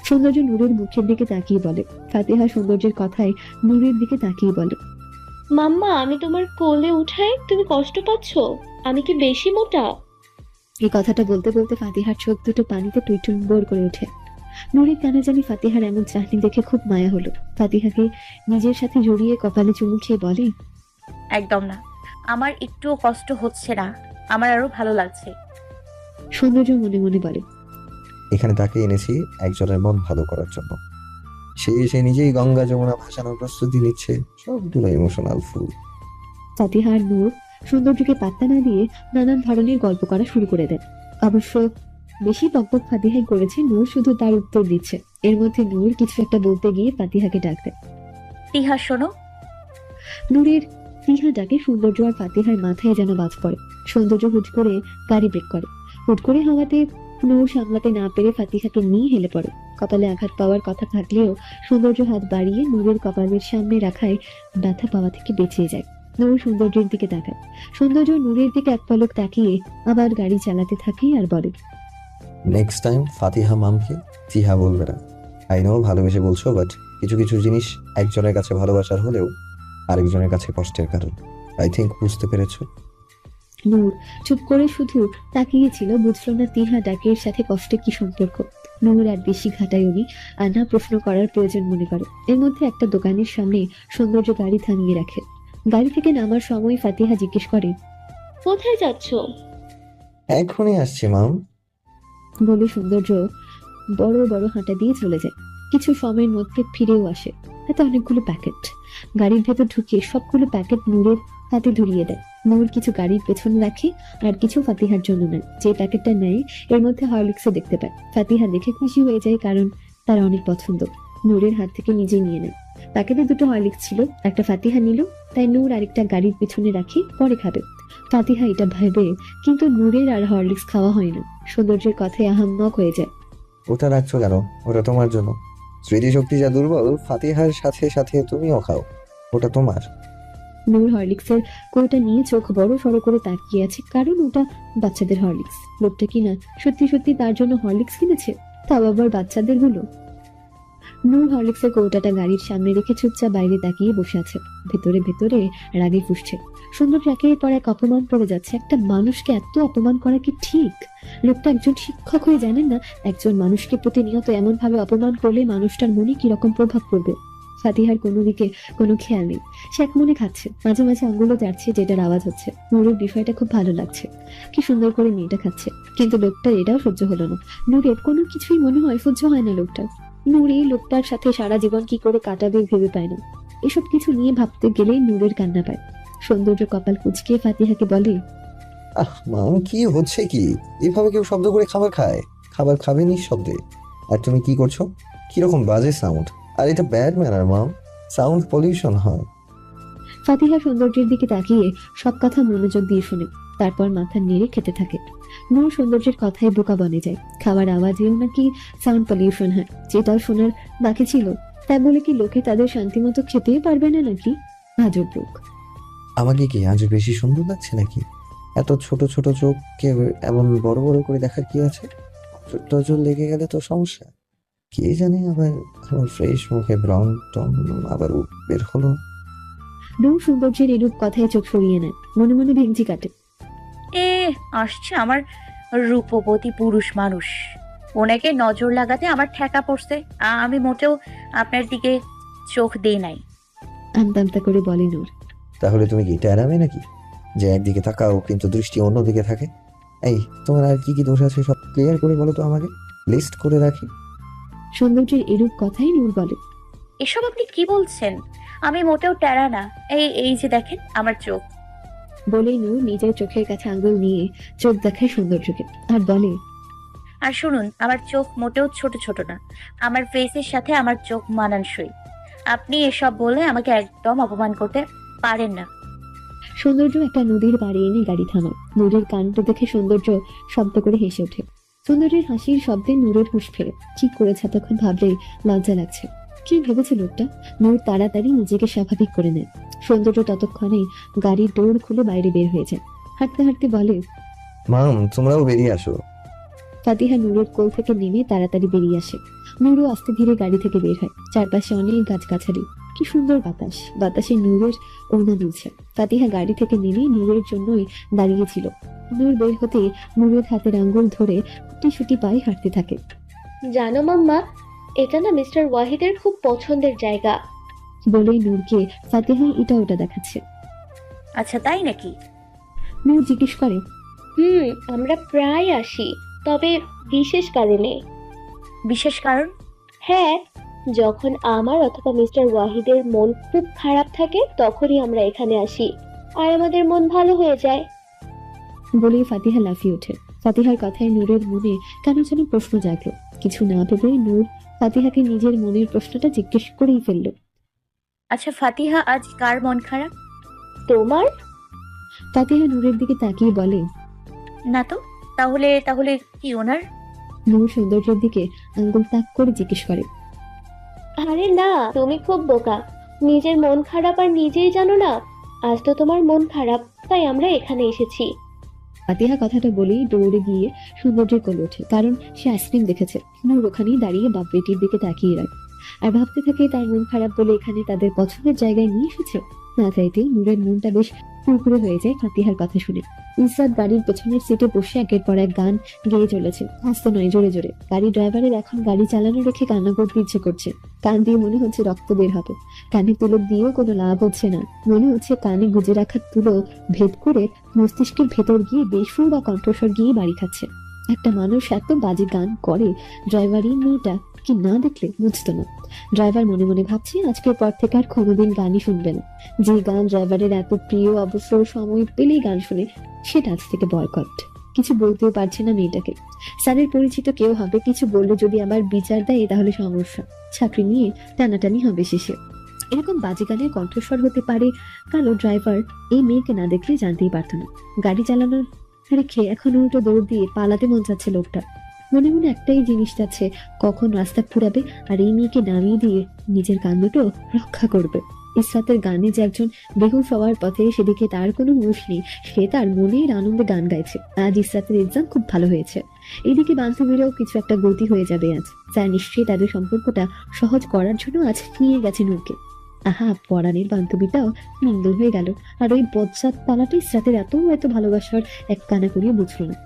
সৌন্দর্য নূরের মুখের দিকে তাকিয়ে বলে। ফাতিহা সৌন্দর্যের কথায় নূরের দিকে তাকিয়ে বলে, মাম্মা আমি তোমার কোলে উঠাই, তুমি কষ্ট পাচ্ছ? আমি কি বেশি মোটা? এই কথাটা বলতে বলতে ফাতিহার চোখ দুটো পানিতে টুইটুম্বর করে ওঠে। নূরের কেন জানি ফাতিহার এমন চাহনি দেখে খুব মায়া হলো। ফাতিহাকে নিজের সাথে জড়িয়ে কপালে চুমু খেয়ে বলে, একদম না, আমার একটুও কষ্ট হচ্ছে না, আমার আরো ভালো লাগছে। সৌন্দর্য মনে মনে বলে, এখানে তাকে এনেছি একজনের মন ভালো করার জন্য। সে এসে নিজেই গঙ্গা যমুনা ভাসানোর প্রস্তুতি নিচ্ছে, সবগুলো ইমোশনাল ফুল। ফাতিহা আর নূর সৌন্দর্যকে পাত্তা না দিয়ে নানান ধরনের গল্প করা শুরু করে দেয়। অবশ্য বেশি বকবক ফাতিহাই করেছে, নূর শুধু তার উত্তর দিচ্ছে। এর মধ্যে নূর কিছু একটা বলতে গিয়ে ফাতিহাকে ডাক দেয়। তিহা শোনো। নূরের তিহা ডাকে সৌন্দর্য আর ফাতিহার মাথায় যেন বাজ পড়ে। সৌন্দর্য হুট করে গাড়ি ব্রেক করে। হুট করে হওয়াতে নূর সামলাতে না পেরে ফাতিহাকে নিয়ে হেলে পড়ে। কপালে আঘাত পাওয়ার কথা থাকলেও সৌন্দর্য হাত বাড়িয়ে নূরের কপালের সামনে রাখায় ব্যথা পাওয়া থেকে বেঁচে যায়। নূর সৌন্দর্যের দিকে তাকায়। সৌন্দর্য নূরের দিকে এক পলক তাকিয়ে আবার গাড়ি চালাতে থাকে আর বলে, নেক্সট টাইম ফাতিহা মামকে তিহা বলবে না। আই নো ভালোবেসে বলছো, বাট কিছু কিছু জিনিস একজনের কাছে ভালোবাসার হলেও আরেকজনের কাছে কষ্টের কারণ। আই থিঙ্ক বুঝতে পেরেছো। নূর চুপ করে শুধু তাকিয়েছিল, বুঝলো না তিহা ডাকের সাথে কষ্টের কি সম্পর্ক। নূর আর বেশি ঘাটায়নি আর না প্রশ্ন করার প্রয়োজন মনে করে। এর মধ্যে একটা দোকানের সামনে সৌন্দর্য গাড়ি থামিয়ে রাখে। গাড়ি থেকে নামার সময় ফাতিহা জিজ্ঞেস করে, কোথায় যাচ্ছ? এখনই আসছি মাম। বলে সৌন্দর্য বড় বড় হাঁটা দিয়ে চলে যায়। কিছু সময়ের মধ্যে ফিরেও আসে, হাতে অনেকগুলো প্যাকেট। গাড়ির ভেতর ঢুকিয়ে সবগুলো প্যাকেট নূরের হাতে ধরিয়ে দেয়। নূর কিছু গাড়ির পেছনে রাখে আর কিছু ফাতিহার জন্য নেয়। যে প্যাকেটটা নেয় এর মধ্যে হরলিক্সও দেখতে পায়। ফাতিহা দেখে খুশি হয়ে যায়, কারণ তার অনেক পছন্দ। নূরের হাত থেকে নিজে নিয়ে নেয়। প্যাকেটে দুটো হরলিক্স ছিল, একটা ফাতিহা নিল, তাই নূর আরেকটা গাড়ির পেছনে রাখে, পরে খাবে। ফাতিহা এটা ভাবে, কিন্তু নূরের আর হরলিক্স খাওয়া হয় না। সৌন্দর্যের কথায় আহাম্মক হয়ে যায়। ওটা রাখছো কেন? ওটা তোমার জন্য। স্মৃতিশক্তি যা দুর্বল, ফাতিহার সাথে সাথে তুমিও খাও, ওটা তোমার। নূর হরলিক্সের কৌটা নিয়ে চোখ বড় সড়ো করে তাকিয়ে আছে, কারণ ওটা বাচ্চাদের হরলিক্স। লোকটা কিনা সত্যি সত্যি তার জন্য হরলিক্স কিনেছে, তাও আবার বাচ্চাদের গুলো। নূর হরলিক্সের কৌটাটা গাড়ির সামনে রেখে চুপচাপ বাইরে তাকিয়ে বসে আছে। ভেতরে ভেতরে রাগে ফুসছে। সুন্দর একের পর এক অপমান করে যাচ্ছে। একটা মানুষকে এত অপমান করা কি ঠিক? লোকটা একজন শিক্ষক হয়ে জানেন না একজন মানুষকে প্রতিনিয়ত এমন ভাবে অপমান করলে মানুষটার মনে কিরকম প্রভাব পড়বে। ফাতিহার কোনো দিকে কোনো খেয়াল নেই। সে এক মনে খাচ্ছে, মাঝে মাঝে আঙ্গুলও যাচ্ছে যেটার আওয়াজ হচ্ছে। নূরের বিষয়টা খুব ভালো লাগছে, কি সুন্দর করে মেয়েটা খাচ্ছে। কিন্তু লোকটার এটাও সহ্য হলো না। নূরের কোনো কিছুই মনে হয় সহ্য হয় না লোকটার। নূর এই লোকটার সাথে সারা জীবন কি করে কাটাবে ভেবে পায় না। এসব কিছু নিয়ে ভাবতে গেলেই নূরের কান্না পায়। সৌন্দর্য কপাল কুঁচকে ফাতিহাকে বলে, আহ মাম, কি হচ্ছে কি? এভাবে কেউ শব্দ করে খাবার খায়? খাবার খাবে নিঃশব্দে। আর তুমি কি করছো? কিরকম বাজে সাউন্ড! আর এটা ব্যাড ম্যানার মাম, সাউন্ড পলিউশন হয়। ফাতিহা সৌন্দর্যের দিকে তাকিয়ে সব কথা মনোযোগ দিয়ে শুনে, তারপর মাথা নেড়ে খেতে থাকে। নূর সৌন্দর্যের কথায় বোকা বনে যায়। খাওয়ার আওয়াজেও নাকি সাউন্ড পলিউশন হয়, যেটাও শোনার বাকি ছিল। তাই বলে কি লোকে তাদের শান্তিমতো খেতেই পারবে না নাকি? আজব লোক। আমাকে কি আজ বেশি সুন্দর লাগছে নাকি? এত ছোট ছোট চোখকে এমন বড় বড় করে দেখার কি আছে? নজর লেগে গেলে তো সমস্যা। কে জানে, আবার আমার ফ্রেশ মুখে ব্রাউন টন আবার বের হলো। নূর সৌন্দর্যের এরূপ কথায় চোখ সরিয়ে নেয়, মনে মনে ভেঙচি কাটে। আসছে আমার রূপবতী পুরুষ মানুষ, ওনাকে নজর লাগাতে আমার ঠেকা পড়ছে। আমি মোটেও আপনার দিকে চোখ দিই নাই। আমতা আমতা করে বলে নূর। তাহলে তুমি কি ট্যারামে নাকি, যে একদিকে তাকাও কিন্তু দৃষ্টি অন্যদিকে থাকে? এই, তোমার আর কি কি দোষ আছে সব ক্লিয়ার করে বলো তো আমাকে, লিস্ট করে রাখি। সৌন্দর্যের এরূপ কথাই নূর বলে। এসব আপনি কি বলছেন? আমি মোটেও টেরা না। এই যে দেখেন আমার চোখ। বলেই নূর নিজের চোখের কাছে আঙ্গুল নিয়ে চোখ দেখায় সৌন্দর্যকে আর বলে, আর শুনুন, আমার চোখ মোটেও ছোট ছোট না। আমার ফেসের সাথে আমার চোখ মানানসই। আপনি এসব বলে আমাকে একদম অপমান করতে পারেন না। সৌন্দর্য একটা নদীর পাড়ে এনে গাড়ি থামায়। নূরের কাণ্ড দেখে সৌন্দর্য শব্দ করে হেসে ওঠে। সৌন্দর্যের হাসির শব্দে নূরের হুঁশ ফেরে। কি করেছে এতক্ষণ ভাবলেই লজ্জা লাগছে। কি ভেবেছে লোকটা? নূর তাড়াতাড়ি নিজেকে স্বাভাবিক করে নেয়। সৌন্দর্য ততক্ষণে গাড়ির ডোর খুলে বাইরে বের হয়ে যায়। হাঁটতে হাঁটতে বলে, মাম, তোমরাও বেরিয়ে আসো। ফাতিহা নূরের কোল থেকে নেমে তাড়াতাড়ি বেরিয়ে আসে। নূরও আস্তে ধীরে গাড়ি থেকে বের হয়। চারপাশে অনেক গাছগাছালি, কি সুন্দর বাতাস। বাতাসে নূরের ওড়না দুলছে। ফাতিহা গাড়ি থেকে নেমে নূরের জন্যই দাঁড়িয়েছিল। নূর বের হতে নূরের হাতের আঙ্গুল ধরে ছুটি পায়ে হাঁটতে থাকে। জানো মাম্মা, এটা না মিস্টার ওয়াহিদের খুব পছন্দের জায়গা। বলেই নূরকে ফাতিহা এটা ওটা দেখাচ্ছে। আচ্ছা, তাই নাকি? নূর জিজ্ঞেস করে, আমরা প্রায় আসি, তবে বিশেষ কারণে। বিশেষ কারণ? হ্যাঁ, যখন আমার অথবা মিস্টার ওয়াহিদের মন খুব খারাপ থাকে তখনই আমরা এখানে আসি, আর আমাদের মন ভালো হয়ে যায়। বলেই ফাতিহা লাফিয়ে ওঠে। ফাতিহার কথায় নূরের মনে কেন যেন প্রশ্ন জাগলো। কিছু না ভেবে নূর ফাতিহাকে নিজের মনের প্রশ্নটা জিজ্ঞেস করেই ফেলল। আচ্ছা ফাতিহা, আজ কার মন খারাপ? তোমার? ফাতিহা নূরের দিকে তাকিয়ে বলে, না তো। তাহলে তাহলে কি ওনার? নূর সৌন্দর্যের দিকে আঙ্গুল তাক করে জিজ্ঞেস করে, আরে না, তুমি খুব বোকা। নিজের মন খারাপ আর নিজেই জানো না। আজ তো তোমার মন খারাপ, তাই আমরা এখানে এসেছি। ফাতিহা কথাটা বলেই দৌড়ে গিয়ে সৌন্দর্যের কোলে ওঠে, কারণ সে আইসক্রিম দেখেছে। নূর ওখানেই দাঁড়িয়ে বাবুটির দিকে তাকিয়ে রাখে আর ভাবতে থাকে তার মন খারাপ বলে এখানে তাদের পছন্দের জায়গায় নিয়ে এসেছে। না চাইতেই নূরের মনটা বেশ কুরকুরে হয়ে যায় ফাতিহার কথা শুনে। ইসরাত গাড়ির পেছনের সিটে বসে একের পর এক গান গেয়ে চলেছে, আস্তে নয় জোরে জোরে। গাড়ি ড্রাইভারের এখন গাড়ি চালানো রেখে কান্না করতে ইচ্ছে করছে। কান দিয়ে মনে হচ্ছে রক্ত বের হবে। কানে তুলো দিয়েও কোনো লাভ হচ্ছে না। মনে হচ্ছে কানে গুজে রাখা তুলো ভেদ করে মস্তিষ্কের ভেতর গিয়ে বেসুর বা কণ্ঠস্বর গিয়ে বাড়ি খাচ্ছে। একটা মানুষ এত বাজে গান করে, ড্রাইভারই মেয়েটা কি না দেখলে বুঝতো না। ড্রাইভার মনে মনে ভাবছে আজকের পর থেকে আর কোনোদিন গানই শুনবে না। যে গান ড্রাইভারের এত প্রিয়, অবসর সময় পেলেই গান শুনে, সেটা আজ থেকে বয়কট। কিছু বলতেও পারছে না মেয়েটাকে। স্যারের পরিচিত কেউ হবে, কিছু বললে যদি আবার বিচার দেয় তাহলে সমস্যা। চাকরি নিয়ে টানাটানি হবে শেষে। এরকম বাজে গানের কণ্ঠস্বর হতে পারে কারো ড্রাইভার এই মেয়েকে না দেখলে জানতেই পারতো না। গাড়ি চালানোর রেখে এখন উল্টো দৌড় দিয়ে পালাতে মন চাচ্ছে লোকটা। মনে মনে একটাই জিনিস যাচ্ছে, কখন রাস্তা ফুরাবে আর এই মেয়েকে নামিয়ে দিয়ে নিজের গান দুটো রক্ষা করবে। ইসরাতের গানে যে একজন বেহুশ হওয়ার পথে, সেদিকে তার কোনো হুঁশ নেই। সে তার মনের আনন্দে গান গাইছে। আজ ইসরাতের এক্সাম খুব ভালো হয়েছে। এদিকে বান্ধবীরাও কিছু একটা গতি হয়ে যাবে আজ। স্যার নিশ্চয়ই তাদের সম্পর্কটা সহজ করার জন্য আজ নিয়ে গেছে নূরকে। আহা, পরাণের বান্ধবীটাও নিন্দুর হয়ে গেল। আর ওই বজ্জাত পালাটা ইসরাতের এত ভালোবাসার এক কানা করিয়ে বুঝলো না।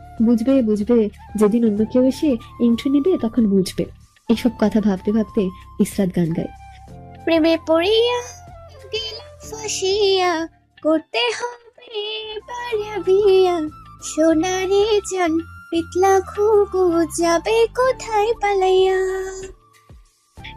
বুঝবে যেদিন অন্য কেউ এসে এন্ট্রি নেবে তখন বুঝবে। এসব কথা ভাবতে ভাবতে ইসরাত গান গায়। প্রেমে পড়িয়া গেলাম ফাঁসিয়া, করতে হবে এবারে বিয়া, সোনারে জান পিতলা ঘুঘু যাবে কোথায় পালাইয়া।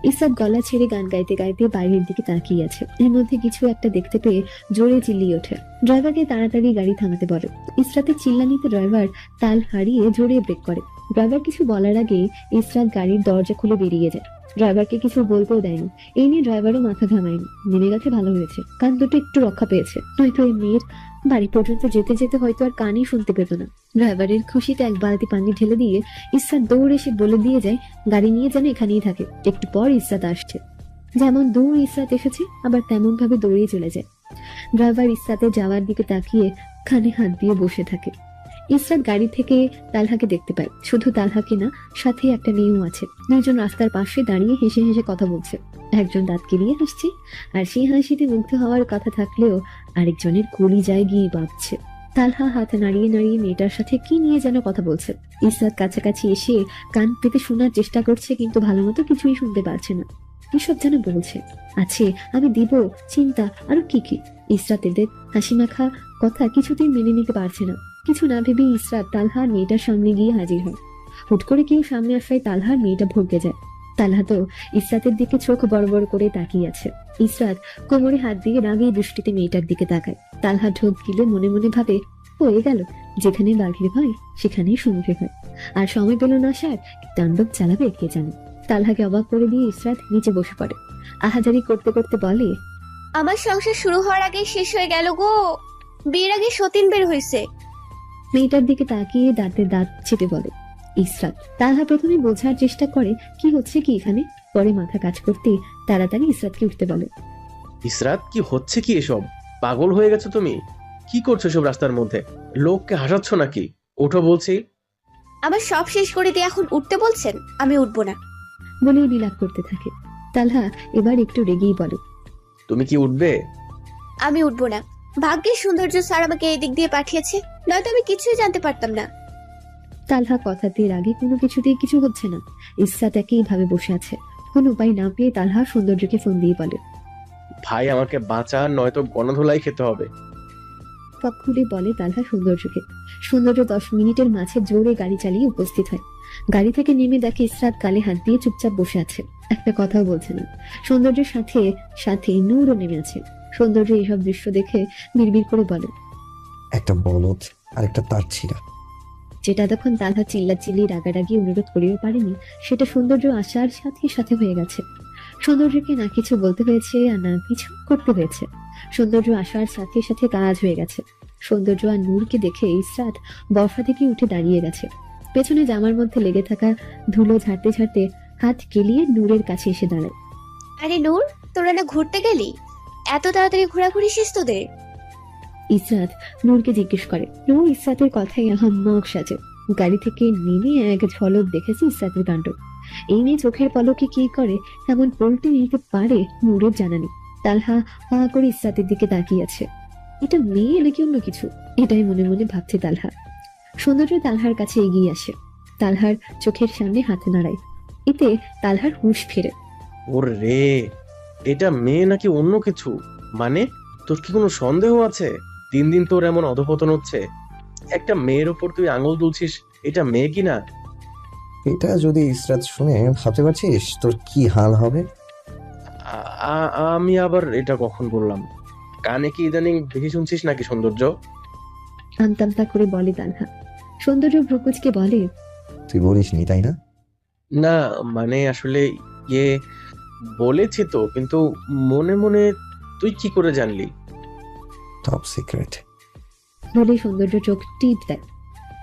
ইসরাত গলা ছেড়ে গান গাইতে গাইতে বাইরের দিকে তাকিয়ে আছে। এর মধ্যে কিছু একটা দেখতে পেয়ে জোরে চিল্লিয়ে ওঠে। ড্রাইভারকে তাড়াতাড়ি গাড়ি থামাতে বলে। ইসরাতের চিল্লানিতে ড্রাইভার তাল হারিয়ে জোরে ব্রেক করে। ড্রাইভার কিছু বলার আগে ইসরাত গাড়ির দরজা খুলে বেরিয়ে যায়। ড্রাইভারকে কিছু বলতেও দেয়নি। এই নিয়ে ড্রাইভারও মাথা ঘামায়নি। নেমে গেছে, ভালো হয়েছে। কান দুটো একটু রক্ষা পেয়েছে, নয়তো এই মেয়ের বাড়ি পর্যন্ত যেতে যেতে হয়তো আর কানই শুনতে পেত না। ড্রাইভারের খুশিতে এক বালতি পানি ঢেলে দিয়ে ইসরাত দৌড়ে এসে বলে দিয়ে যায় গাড়ি নিয়ে যেন এখানেই থাকে। একটু পর ইসরাত আসছে। যেমন দৌড় ইসরাত এসেছে, আবার তেমন ভাবে দৌড়িয়ে চলে যায়। ড্রাইভার ইসরাতের যাওয়ার দিকে তাকিয়ে কানে হাত দিয়ে বসে থাকে। ইসরাত গাড়ি থেকে তালহাকে দেখতে পায়। শুধু তালহাকে না, সাথে একটা মেয়েও আছে। দুইজন রাস্তার পাশে দাঁড়িয়ে হেসে হেসে কথা বলছে। একজন দাঁত কেলিয়ে হাসছে, আর সেই হাসিতে মুগ্ধ হওয়ার কথা থাকলেও আরেকজনের কলিজায় গিয়ে বাঁধছে। তালহা হাত নাড়িয়ে নাড়িয়ে মেয়েটার সাথে কি নিয়ে যেন কথা বলছে। ইসরাত কাছাকাছি এসে কান পেতে শোনার চেষ্টা করছে, কিন্তু ভালো মতো কিছুই শুনতে পারছে না। কিসব যেন বলছে, আছে আমি দিব, চিন্তা, আরো কি কি। ইসরাত এদের হাসি মাখা কথা কিছুতেই মেনে নিতে পারছে না। কিছু না ভেবে ইসরাত তালহার মেয়েটার সামনে গিয়ে হাজির হয়। হুট করে কেউ সামনে আসায় তালহার মেয়েটা ভরকে যায়। তালহা তো ইসরাতের দিকে চোখ বড় বড় করে তাকিয়ে আছে। ইসরাত কোমরে হাত দিয়ে রাগী দৃষ্টিতে মেয়েটার দিকে তাকায়। তালহা ঢোক গিলে মনে মনে ভাবে, হয়ে গেল, যেখানে বাঘের ভয় সেখানেই সমুদ্রে হয়। আর সময় পেল না সার, তাণ্ডব চালাবে কে জানে। তালহাকে অবাক করে দিয়ে ইসরাত নিচে বসে পড়ে। আহাজারি করতে করতে বলে, আমার সংসার শুরু হওয়ার আগে শেষ হয়ে গেল গো, বিয়ের আগে সতীন বের হয়েছে। মেয়েটার দিকে তাকিয়ে দাঁতে দাঁত চেপে বলে ইসরাত। তালহা প্রথমে বোঝার চেষ্টা করে কি হচ্ছে কি এখানে, পরে মাথা কাজ করতে তাড়াতাড়ি ইসরাতকে উঠতে বলে। ইসরাত, কি হচ্ছে কি এসব? পাগল হয়ে গেছো তুমি? কি করছো সব রাস্তার মধ্যে? লোককে হাসাচ্ছ নাকি? ওঠো বলছি। আমার সব শেষ করে দিয়ে এখন উঠতে বলছেন? আমি উঠবো না বলে বিলাপ করতে থাকে। তালহা এবার একটু রেগেই বলে, তুমি কি উঠবে? আমি উঠবো না। ভাগ্যের সৌন্দর্য স্যার আমাকে এই দিক দিয়ে পাঠিয়েছে, নয়তো আমি কিছুই জানতে পারতাম না। তালহা কথাতে আগে কোনো কিছুতেই কিছু হচ্ছে না। ইসরাত একইভাবে বসে আছে। কোনো উপায় না পেয়ে তালহা সৌন্দর্যকে ফোন দিয়ে বলে, ভাই আমাকে বাঁচা, নয়তো গণধোলাই খেতে হবে। সব খুলে বলে তালহা সৌন্দর্যকে। সৌন্দর্য 10 মিনিটের মাঝে জোরে গাড়ি চালিয়ে উপস্থিত হয়। গাড়ি থেকে নেমে দেখে ইসরাত গালে হাত দিয়ে চুপচাপ বসে আছে, একটা কথাও বলছে না। সৌন্দর্যের সাথে সাথে নূরও নেমে আছে। সৌন্দর্য এইসব দৃশ্য দেখে বিড়বিড় করে বলে, একটা বলদ আর একটা তার ছিঁড়া। যেটা তখন তালহা চিল্লাচিল্লি রাগারাগি অনুরোধ করেও পারেনি, সেটা সৌন্দর্য আসার সাথে সাথে হয়ে গেছে। সৌন্দর্যকে না কিছু বলতে হয়েছে আর না কিছু করতে হয়েছে। সৌন্দর্য আসার সাথে সাথে কাজ হয়ে গেছে। সৌন্দর্য আর নূরকে দেখে ইসরাত বর্ষা থেকে উঠে দাঁড়িয়ে গেছে। পেছনে জামার মধ্যে লেগে থাকা ধুলো ঝাড়তে ঝাড়তে হাত কেলিয়ে নূরের কাছে এসে দাঁড়ায়। আরে নূর, তোরা না ঘুরতে গেলি? এত তাড়াতাড়ি ঘোরাঘুরি শেষ তোদের? ইসরাত নূরকে জিজ্ঞেস করে। নূর ইসরাতের কথায় আহাম্মক সাজে। গাড়ি থেকে নেমে এক ঝলক দেখেছে ইসরাতের কাণ্ড। এই মেয়ে চোখের পলকে কি করে এমন পল্টে নিতে পারে নূরের জানা নেই। তালহা হা করে ইসরাতের দিকে তাকিয়ে আছে। এটা মেয়ে নাকি অন্য কিছু, এটাই মনে মনে ভাবছে তালহা। সৌন্দর্য তালহার কাছে এগিয়ে আসে, তালহার চোখের সামনে হাতে নাড়ায়। এতে তালহার হুঁশ ফেরে। ওর রে, এটা মেয়ে নাকি অন্য কিছু? মানে তোর কি কোনো সন্দেহ আছে? দিন দিন তোর এমন অধপতন হচ্ছে। একটা মেয়ের ওপর তুই আঙুল তুলছিস, এটা মেয়ে কিনা? এটা যদি ইসরাত শুনে, ভাবতে পারছিস তোর কি হাল হবে? আমি আবার এটা কখন বললাম? কানে কি ইদানিং বেশি শুনছিস নাকি সৌন্দর্য? আমতামতা করে বলে তালহা। সৌন্দর্য ভ্রুকুচকে বলে, তুই বলিসনি তাই না? না মানে আসলে ইয়ে বলেছি তো, কিন্তু মনে মনে। তুই কি করে জানলি? Top secret. বলে সৌন্দর্য চোখ টিপ দেয়।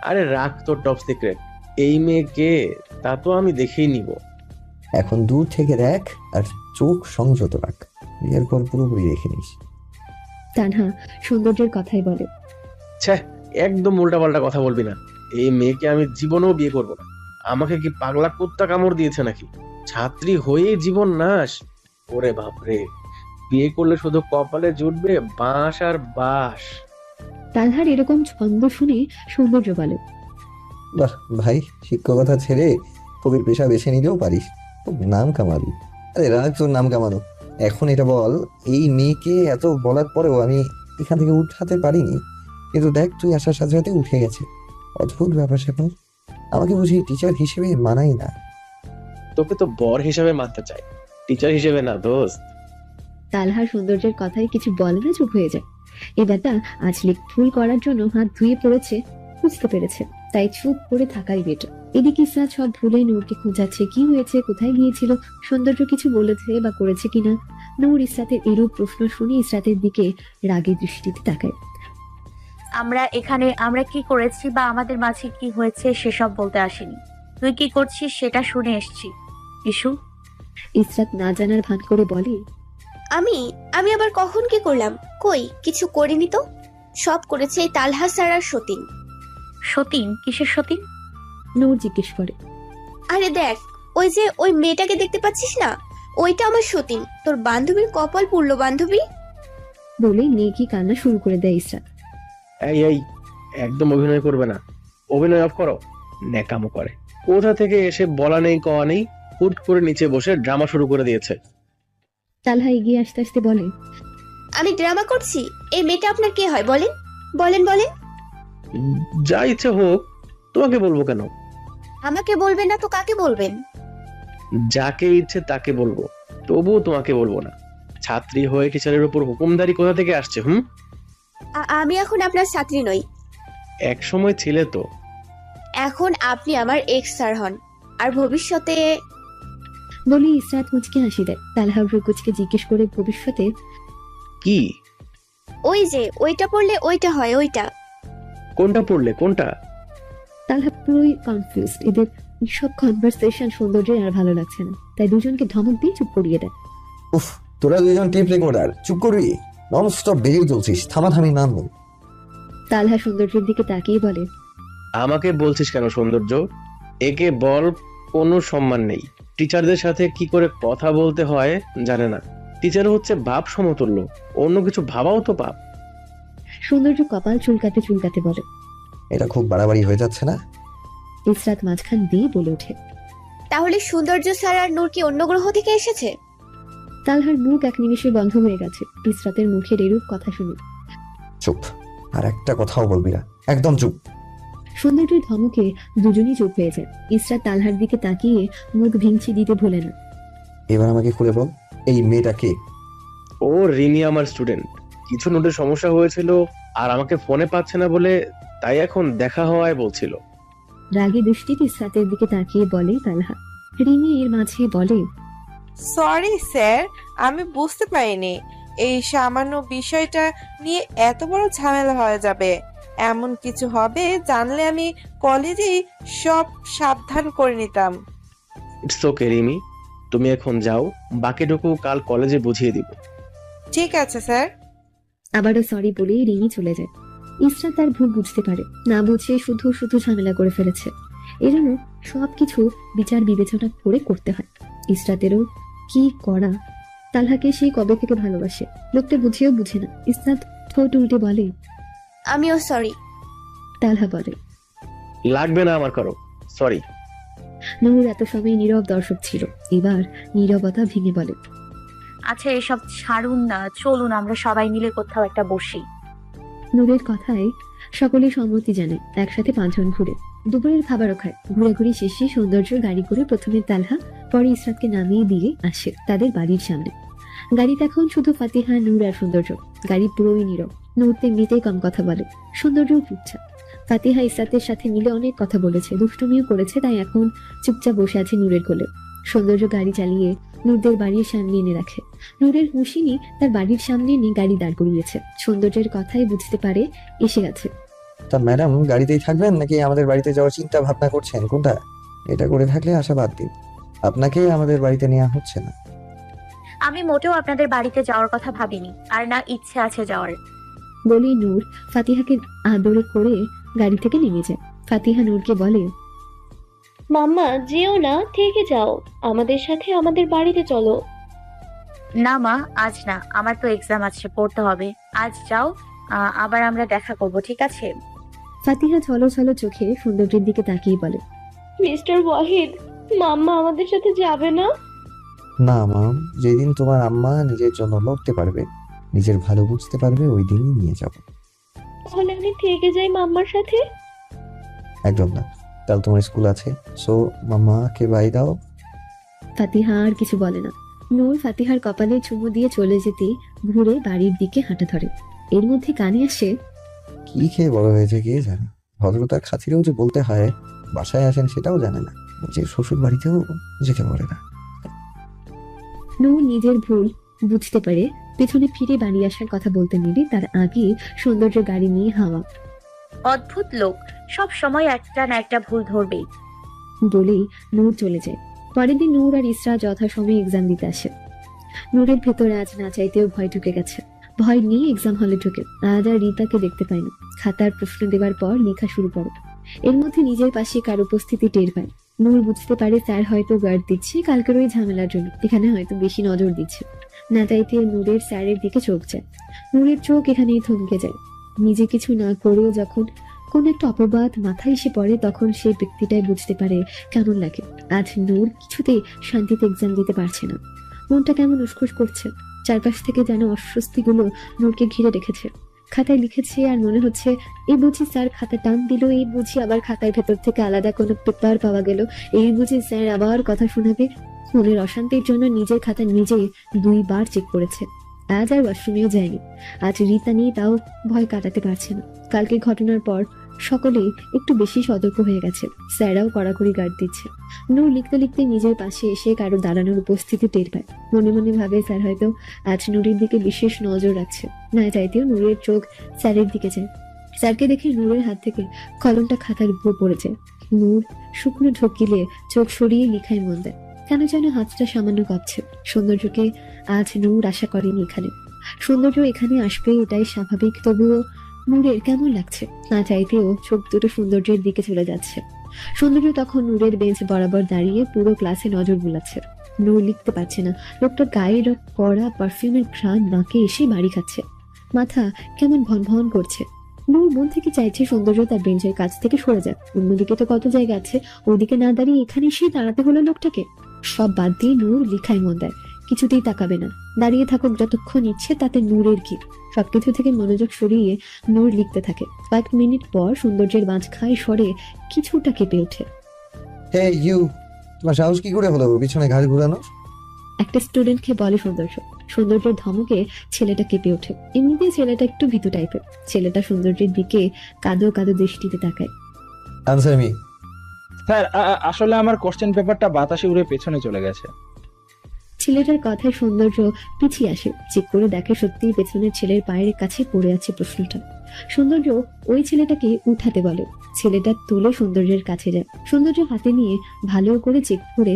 আরে রাখ তোর টপ সিক্রেট। এই মেয়ে কে তা তো আমি দেখেই নিব। এখন দূর থেকে দেখ আর চোখ সংযত রাখ, বিয়ের পর পুরোপুরি দেখে নিস। তানহা সৌন্দর্যের কথাই বলে। ছ্যাঃ, একদম উল্টাপাল্টা কথা বলবি না। এই মেয়েকে আমি জীবনেও বিয়ে করব না। আমাকে কি পাগলা কুত্তা কামড় দিয়েছে নাকি? ছাত্রী হয়ে জীবন নাশ। ওরে বাপরে, বিয়ে করলে শুধু কপালে জুটবে বাঁশ আর বাঁশ। তালহার এরকম ছন্দ শুনে সৌন্দর্য বলে, বাহ ভাই, শিক্ষকতা ছেড়ে কবির পেশা বেছে নিতেও পারিস, খুব নাম কামাবি। আরে রাখ তোর নাম কামানো, এখন এটা বল, এই মেয়েকে এত বলার পরেও আমি এখান থেকে উঠাতে পারিনি, কিন্তু দেখ তুই আসার সাথে সাথে উঠে গেছে। অদ্ভুত ব্যাপার স্যাপার, আমাকে বুঝি টিচার হিসেবে মানাই না। তোকে তো বর হিসেবে মানতে চাই, টিচার হিসেবে না দোস্ত। তালহার সৌন্দর্যের কথায় কিছু বলে না, চুপ হয়ে যায়। এ ব্যাটা আজ ভুল করার জন্য হাত ধুয়ে পড়েছে, বুঝতে পেরেছে, তাই চুপ করে থাকাই বেটার। এদিকে ইসরাত সব ভুলে নূরকে খোঁজাচ্ছে, কি হয়েছে, কোথায় গিয়েছিল, সৌন্দর্য কিছু বলেছে বা করেছে কিনা। নূর ইসরাতের এরূপ প্রশ্ন শুনে ইসরাতের দিকে রাগী দৃষ্টিতে তাকায়। আমরা কি করেছি বা আমাদের মাঝে কি হয়েছে সেসব বলতে আসিনি। তুই কি করছিস সেটা শুনে এসেছি। ইস্যু ইসরাত না জানার ভান করে বলে, আমি আমি আবার কখন কি করলাম? কই কিছু করিনি তো। সব করেছে এই তালহা স্যার আর সতীন। সতীন? কিসের সতীন? নূর জিজ্ঞেস করে। আরে দেখ, ওই যে ওই মেয়েটাকে দেখতে পাচ্ছিস না, ওইটা আমার সতীন। তোর বান্ধবীর কপাল পুড়লো বান্ধবী। বলে নেকি কান্না শুরু করে দেয় ইসরাত। এই এই একদম অভিনয় করবে না, অভিনয় অফ করো। ন্যাকামো করে কোথা থেকে এসে বলা নেই কওয়া নেই, হুট করে নিচে বসে ড্রামা শুরু করে দিয়েছে। তালহা এগিয়ে আসতে আসতে বলে, আমি ড্রামা করছি? এই মেয়েটা আপনার কে হয় বলেন? বলেন বলেন। যা ইচ্ছে হোক, তোমাকে বলবো কেন? আমাকে বলবেন না তো কাকে বলবেন? যাকে ইচ্ছে তাকে বলবো, তবুও তোমাকে বলবো না। ছাত্রী হয়ে টিচারের উপর হুকুমদারি কোথা থেকে আসছে? আমি এখন আপনার ছাত্রী নই। এক সময় ছিলে তো। এখন আপনি আমার এক্স স্যার হন, আর ভবিষ্যতে। বলে ইসরাত মুচকে হাসি দেয়। তালহা ভ্রুকুচকে জিজ্ঞেস করে, ভবিষ্যতে কি? ওই যে ওইটা পড়লে ওইটা হয়, ওইটা। কোনটা পড়লে কোনটা? তালহা পুরোই কনফিউজড। এদের সব কনভারসেশন সৌন্দর্যের আর ভালো লাগছে না, তাই দুজনকে ধমক দিয়ে চুপ করিয়ে দেয়। উফ, তোরা দুজন টিপ রেকর্ডার, চুপ করবি? নন স্টপ বেরিয়ে চলছিস, থামাথামি নাম নেই। তালহা সৌন্দর্যের দিকে তাকিয়ে বলে, আমাকে বলছিস কেন সৌন্দর্য? একে বল কোনো সম্মান নেই। টিচারদের সাথে কি করে কথা বলতে হয় জানে না। টিচার হচ্ছে বাপ সমতুল্য, অন্য কিছু ভাবাও তো পাপ। সৌন্দর্য কপাল চুলকাতে চুলকাতে বলে। এটা খুব বাড়াবাড়ি হয়ে যাচ্ছে না? ইসরাত মাঝখান দিয়ে বলে ওঠে, তাহলে সৌন্দর্য স্যার আর নূর কি অন্য গ্রহ থেকে এসেছে? তালহার মুখ এক নিমেষে বন্ধ হয়ে গেছে ইসরাতের মুখের এরূপ কথা শুনে। চুপ, আর একটা কথাও বলবি না, একদম চুপ। সৌন্দর্যের ধমকে দুজনই চুপ হয়ে যায়। ইসরাত তালহার দিকে তাকিয়ে মুখ ভিঞ্চি দিতে ভোলে না। এবার আমাকে খুলে বল, এই মেয়েটা কে? ও রিনি আমার স্টুডেন্ট। কিছু নোটের সমস্যা হয়েছিল আর আমাকে ফোনে পাচ্ছে না বলে, তাই এখন দেখা হওয়ায় বলছিল। রাগে দৃষ্টিতে ইসরাতের দিকে তাকিয়ে বলে তালহা। রিনি এর মাঝে বলে, সরি স্যার, আমি বুঝতে পারিনি এই সামান্য বিষয়টা নিয়ে এত বড় ঝামেলা হয়ে যাবে। এমন কিছু হবে জানলে আমি কলেজেই সব সাবধান করে নিতাম। ইটস ওকে রিমি, তুমি এখন যাও, বাকিটুকু কাল কলেজে বুঝিয়ে দিব। ঠিক আছে স্যার। আবারও সরি বলে রিনি চলে যায়। ইসরাত তার ভুল বুঝতে পারে, না বুঝে শুধু শুধু ঝামেলা করে ফেলেছে। এজন্য সবকিছু বিচার বিবেচনা করে করতে হয়। ইসরাতেরও কি করা, তালহাকে সেই কবে থেকে ভালোবাসে, লোকটা বুঝেও বুঝে না। ইসরাত ঠোঁট উল্টে বলে, আমিও সরি। তালহা বলে, লাগবে না আমার কারো সরি। নূর এত সময় নীরব দর্শক ছিল, এবার নীরবতা ভেঙে বলে, আচ্ছা এসব ছাড়ুন না, চলুন আমরা সবাই মিলে কোথাও একটা বসি। নূরের কথায় সকলে সম্মতি জানে। একসাথে 5 জন ঘুরে দুপুরের খাবারও খায়। ঘোরাঘুরি শেষে সৌন্দর্য গাড়ি করে প্রথমে তালহা, পরে ইসরাতকে নামিয়ে দিয়ে আসে তাদের বাড়ির সামনে। গাড়িতে এখন শুধু ফাতিহা, নূর আর সৌন্দর্য। গাড়ি পুরোই নীরব। নূর এমনিতেই কম কথা বলে, সৌন্দর্যও চুপচাপ। ফাতিহা ইসরাতের সাথে মিলে অনেক কথা বলেছে, দুষ্টুমিও করেছে, তাই এখন চুপচাপ বসে আছে নূরের কোলে। সৌন্দর্য গাড়ি চালিয়ে নূরদের বাড়ির সামনে এনে রাখে। নূরের হুঁশিনি তার বাড়ির সামনে এনে গাড়ি দাঁড় করিয়েছে। সৌন্দর্যের কথাই বুঝতে পারে এসে গেছে। তা ম্যাডাম গাড়িতেই থাকবেন নাকি আমাদের বাড়িতে যাওয়ার চিন্তা ভাবনা করছেন? কোনটা? এটা করে থাকলে আশা বাদ দিন, আপনাকে আমাদের বাড়িতে নেওয়া হচ্ছে না। আমি মোটেও আপনাদের বাড়িতে যাওয়ার কথা ভাবিনি, আর না ইচ্ছে আছে যাওয়ার। বলে নূর ফাতিহাকে আদরে করে গাড়ি থেকে নেমে যায়। ফাতিহা নূরকে বলে, মাম্মা যেও না, থেকে যাও আমাদের সাথে, আমাদের বাড়িতে চলো। না মা, আজ না, আমার তো এক্সাম আছে, পড়তে হবে। আজ যাও, আবার আমরা দেখা করব, ঠিক আছে? ফাতিহা ছলো ছলো চোখে সৌন্দর্যের দিকে তাকিয়ে বলে, মিস্টার ওয়াহিদ, মাম্মা আমাদের সাথে যাবে না? না মাম, যেদিন তোমার আম্মা নিজের জন্য লড়তে পারবে, নিজের ভালো বুঝতে পারবে, ওই দিনই নিয়ে যাব। তাহলে আমি থেকে যাই মাম্মার সাথে? একদম না, কাল তোমার স্কুল আছে, সো মাম্মাকে বাই দাও। ফাতিহা আর কিছু বলে না। নূর ফাতিহার কপালে চুমু দিয়ে চলে যেতে ঘুরে বাড়ির দিকে হাঁটা ধরে। এর মধ্যে কানে আসে, কি খেয়ে বড় হয়েছে কে জানে, ভদ্রতার খাতিরেও যে বলতে হয় বাসায় আসেন সেটাও জানে না, যে শ্বশুর বাড়িতেও যেতে পারে না। নূর নিজের ভুল বুঝতে পারে পেছনে ফিরে বাড়ি আসার কথা বলতে নিলে তার আগে সৌন্দর্য গাড়ি নিয়ে হাওয়া অদ্ভুত লোক, সব সময় একটা না একটা ভুল ধরবেই। বলেই নূর চলে যায়। পরের দিন নূর আর ইসরা যথাসময়ে এক্সাম দিতে আসে। নূরের ভেতরে আজ না চাইতেও ভয় ঢুকে গেছে। ভয় নিয়ে এক্সাম হলে ঢুকে আজ আর রিতাকে দেখতে পায় না। খাতার প্রশ্ন দেওয়ার পর লেখা শুরু করে। এর মধ্যে নিজের পাশে কার উপস্থিতি টের পায়। নূর বুঝতে পারে স্যার হয়তো গার্ড দিচ্ছে কালকের ওই ঝামেলার জন্য, এখানে হয়তো বেশি নজর দিচ্ছে। না চাইতে নূরের স্যারের দিকে চোখ যায়। নূরের চোখ এখানেই থমকে যায়। নিজে কিছু না করেও যখন কোন একটা অপবাদ মাথায় এসে পড়ে তখন সেই ব্যক্তিটাই বুঝতে পারে কেমন লাগে। আজ নূর কিছুতেই শান্তিতে এক্সাম দিতে পারছে না। মনটা কেমন উসখুস করছে। চারপাশ থেকে যেন অস্বস্তিগুলো নূরকে ঘিরে রেখেছে। খাতায় লিখেছে আর মনে হচ্ছে এই বুঝি স্যার খাতা টান দিল, এই বুঝি আবার খাতার ভেতর থেকে আলাদা কোনো পেপার পাওয়া গেল, এই বুঝি স্যার আবার কথা শোনাবে। মনের অশান্তির জন্য নিজের খাতা নিজে 2 বার চেক করেছে। আজ আর ওয়াশরুমেও যায়নি। আজ রিতা নিয়ে তাও ভয় কাটাতে পারছে না। কালকের ঘটনার পর সকলেই একটু বেশি সতর্ক হয়ে গেছে। স্যাররাও কড়াকড়ি গার্ড দিচ্ছে। নূর লিখতে লিখতে নিজের পাশে এসে কারো দাঁড়ানোর উপস্থিতি টের পায়। মনে মনে ভাবে স্যার হয়তো আজ নূরের দিকে বিশেষ নজর রাখছে। না চাইতেও নূরের চোখ স্যারের দিকে যায়। স্যারকে দেখে নূরের হাত থেকে কলমটা খাতার উপর পড়ে যায়। নূর শুকনো ঢোকিলে চোখ সরিয়ে লিখায় মন দেয়। কেন যেন হাতটা সামান্য কাঁপছে। সৌন্দর্যকে আজ নূর আশা করেনি এখানে। সৌন্দর্য এখানে আসবে এটাই স্বাভাবিক, তবুও নূরের কেমন লাগছে। না চাইতেও চোখ দুটো সৌন্দর্যের দিকে চলে যাচ্ছে। সৌন্দর্য তখন নূরের বেঞ্চ বরাবর দাঁড়িয়ে পুরো ক্লাসে নজর বুলাচ্ছে। নূর লিখতে পারছে না। লোকটার গায়ের কড়া পারফিউমের ঘ্রাণ নাকে এসে বাড়ি খাচ্ছে। মাথা কেমন ভন ভন করছে। নূর মন থেকে চাইছে সৌন্দর্য তার বেঞ্চের কাছ থেকে সরে যাক। অন্যদিকে তো কত জায়গা আছে, ওদিকে না দাঁড়িয়ে এখানে এসে দাঁড়াতে হলো লোকটাকে। সব বাদ দিয়ে নূর লেখায় মন দেয়। কিছুতেই তাকাবে না। দাঁড়িয়ে থাকুক যতক্ষণ ইচ্ছে, তাতে নূরের কি। সবকিছু থেকে মনোযোগ সরিয়ে নূর লিখতে থাকে। কয়েক মিনিট পর সৌন্দর্যের বাঁচখায় সরে কিছুটা কেঁপে ওঠে। হে ইউ, তোমার সাহস কি করে হলো পিছনে ঘাড় ঘুরানো? একটা স্টুডেন্টকে বলে সৌন্দর্য। সৌন্দর্যের ধমকে ছেলেটা কেঁপে ওঠে। এমনিতেই ছেলেটা একটু ভীতু টাইপের। ছেলেটা সৌন্দর্যের দিকে কাঁদো কাঁদো দৃষ্টিতে তাকায়। Answer me. স্যার আসলে আমার কোশ্চেন পেপারটা বাতাসে উড়ে পেছনে চলে গেছে। ছেলেটার কথায় সৌন্দর্য পিছিয়ে আসে। চেক করে দেখে সত্যিই পেছনের ছেলের পায়ের কাছে পড়ে আছে প্রশ্নটা। সৌন্দর্য ওই ছেলেটাকে উঠাতে বলে। ছেলেটা তুলে সৌন্দর্যের কাছে যায়। সৌন্দর্য হাতে নিয়ে ভালো করে চেক করে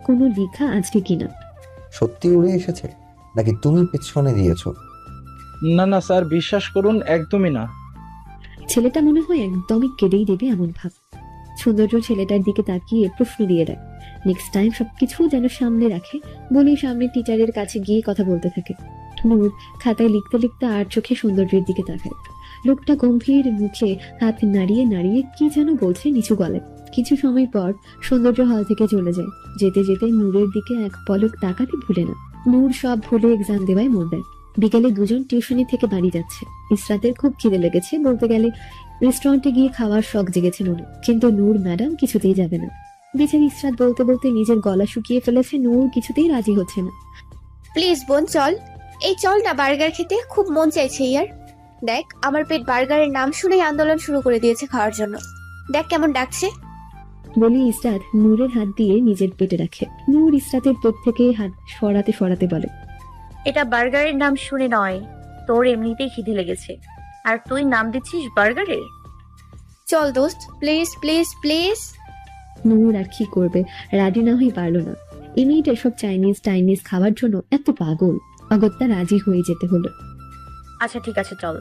কোনো লেখা আছে কিনা। সত্যি উড়ে এসেছে নাকি তুমি পেছনে দিয়েছো? না না স্যার, বিশ্বাস করুন, একদমই না। ছেলেটা মনে হয় একদমই কেঁদেই দেবে এমন ভাব। সৌন্দর্য ছেলেটার দিকে তাকিয়ে প্রশ্ন দিয়ে দেয়। নেক্সট টাইম সবকিছু যেন সামনে রাখে বলে সামনে টিচারের কাছে গিয়ে কথা বলতে থাকে। নূর খাতায় লিখতে লিখতে আর চোখে সৌন্দর্যের দিকে তাকায়। লোকটা গম্ভীর মুখে হাত নাড়িয়ে নাড়িয়ে কি যেন বলছে নিচু গলায়। কিছু সময় পর সৌন্দর্য হল থেকে চলে যায়। যেতে যেতে নূরের দিকে এক পলক তাকাতে ভুলে না। নূর সব ভুলে এক্সাম দেওয়ায় মন দেয়। বিকেলে দুজন টিউশনি থেকে বাড়ি যাচ্ছে। ইসরাতের খুব খিদে লেগেছে, বলতে গেলে রেস্টুরেন্টে গিয়ে খাওয়ার শখ জেগেছে মনে। কিন্তু নূর ম্যাডাম কিছুতেই যাবে না। বেচারি ইসরাত বলতে বলতে নিজের গলা শুকিয়ে ফেলেছে। নূর কিছুতেই রাজি হচ্ছে না। প্লিজ বোন চল, এই চল না বার্গার খেতে, খুব মন চাইছে ইয়ার। দেখ আমার পেট বার্গারের নাম শুনেই আন্দোলন শুরু করে দিয়েছে খাওয়ার জন্য। দেখ কেমন ডাকছে। বলে ইসরাত নূরের হাত দিয়ে নিজের পেটে রাখে। নূর ইসরাতের পেট থেকে হাত সরাতে সরাতে বলে, এটা বার্গারের নাম শুনে নয়, তোর এমনিতেই খিদে লেগেছে আর তুই নাম দিচ্ছিস বার্গারের। চল দোস্ত, প্লিজ প্লিজ প্লিজ। নূর আর কি করবে, রাজি না হয়ে পারলো না। এমনিটা সব চাইনিজ খাওয়ার জন্য এত পাগল। অগত্যা রাজি হয়ে যেতে হলো। আচ্ছা ঠিক আছে চল।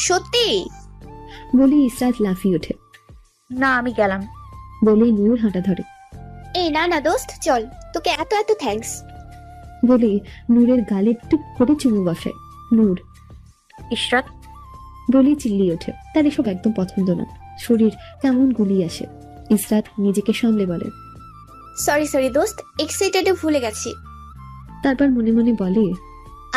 সত্যি বলে ইসরাত লাফিয়ে ওঠে। না আমি গেলাম বলে নূর হাঁটা ধরে। এই না না দোস্ত চল, তোকে এত এত থ্যাঙ্কস। বলে নূরের গালে টুক করে চুমু বসায়। নূর ইশরাত বলে চিল্লিয়ে ওঠে। তার এসব একদম পছন্দ না। শরীর কেমন গুলিয়ে আসে। ইসরাত নিজেকে সামলে বলে, সরি দোস্ত, এক্সাইটেডে ভুলে গেছি। তারপর মনে মনে বলে,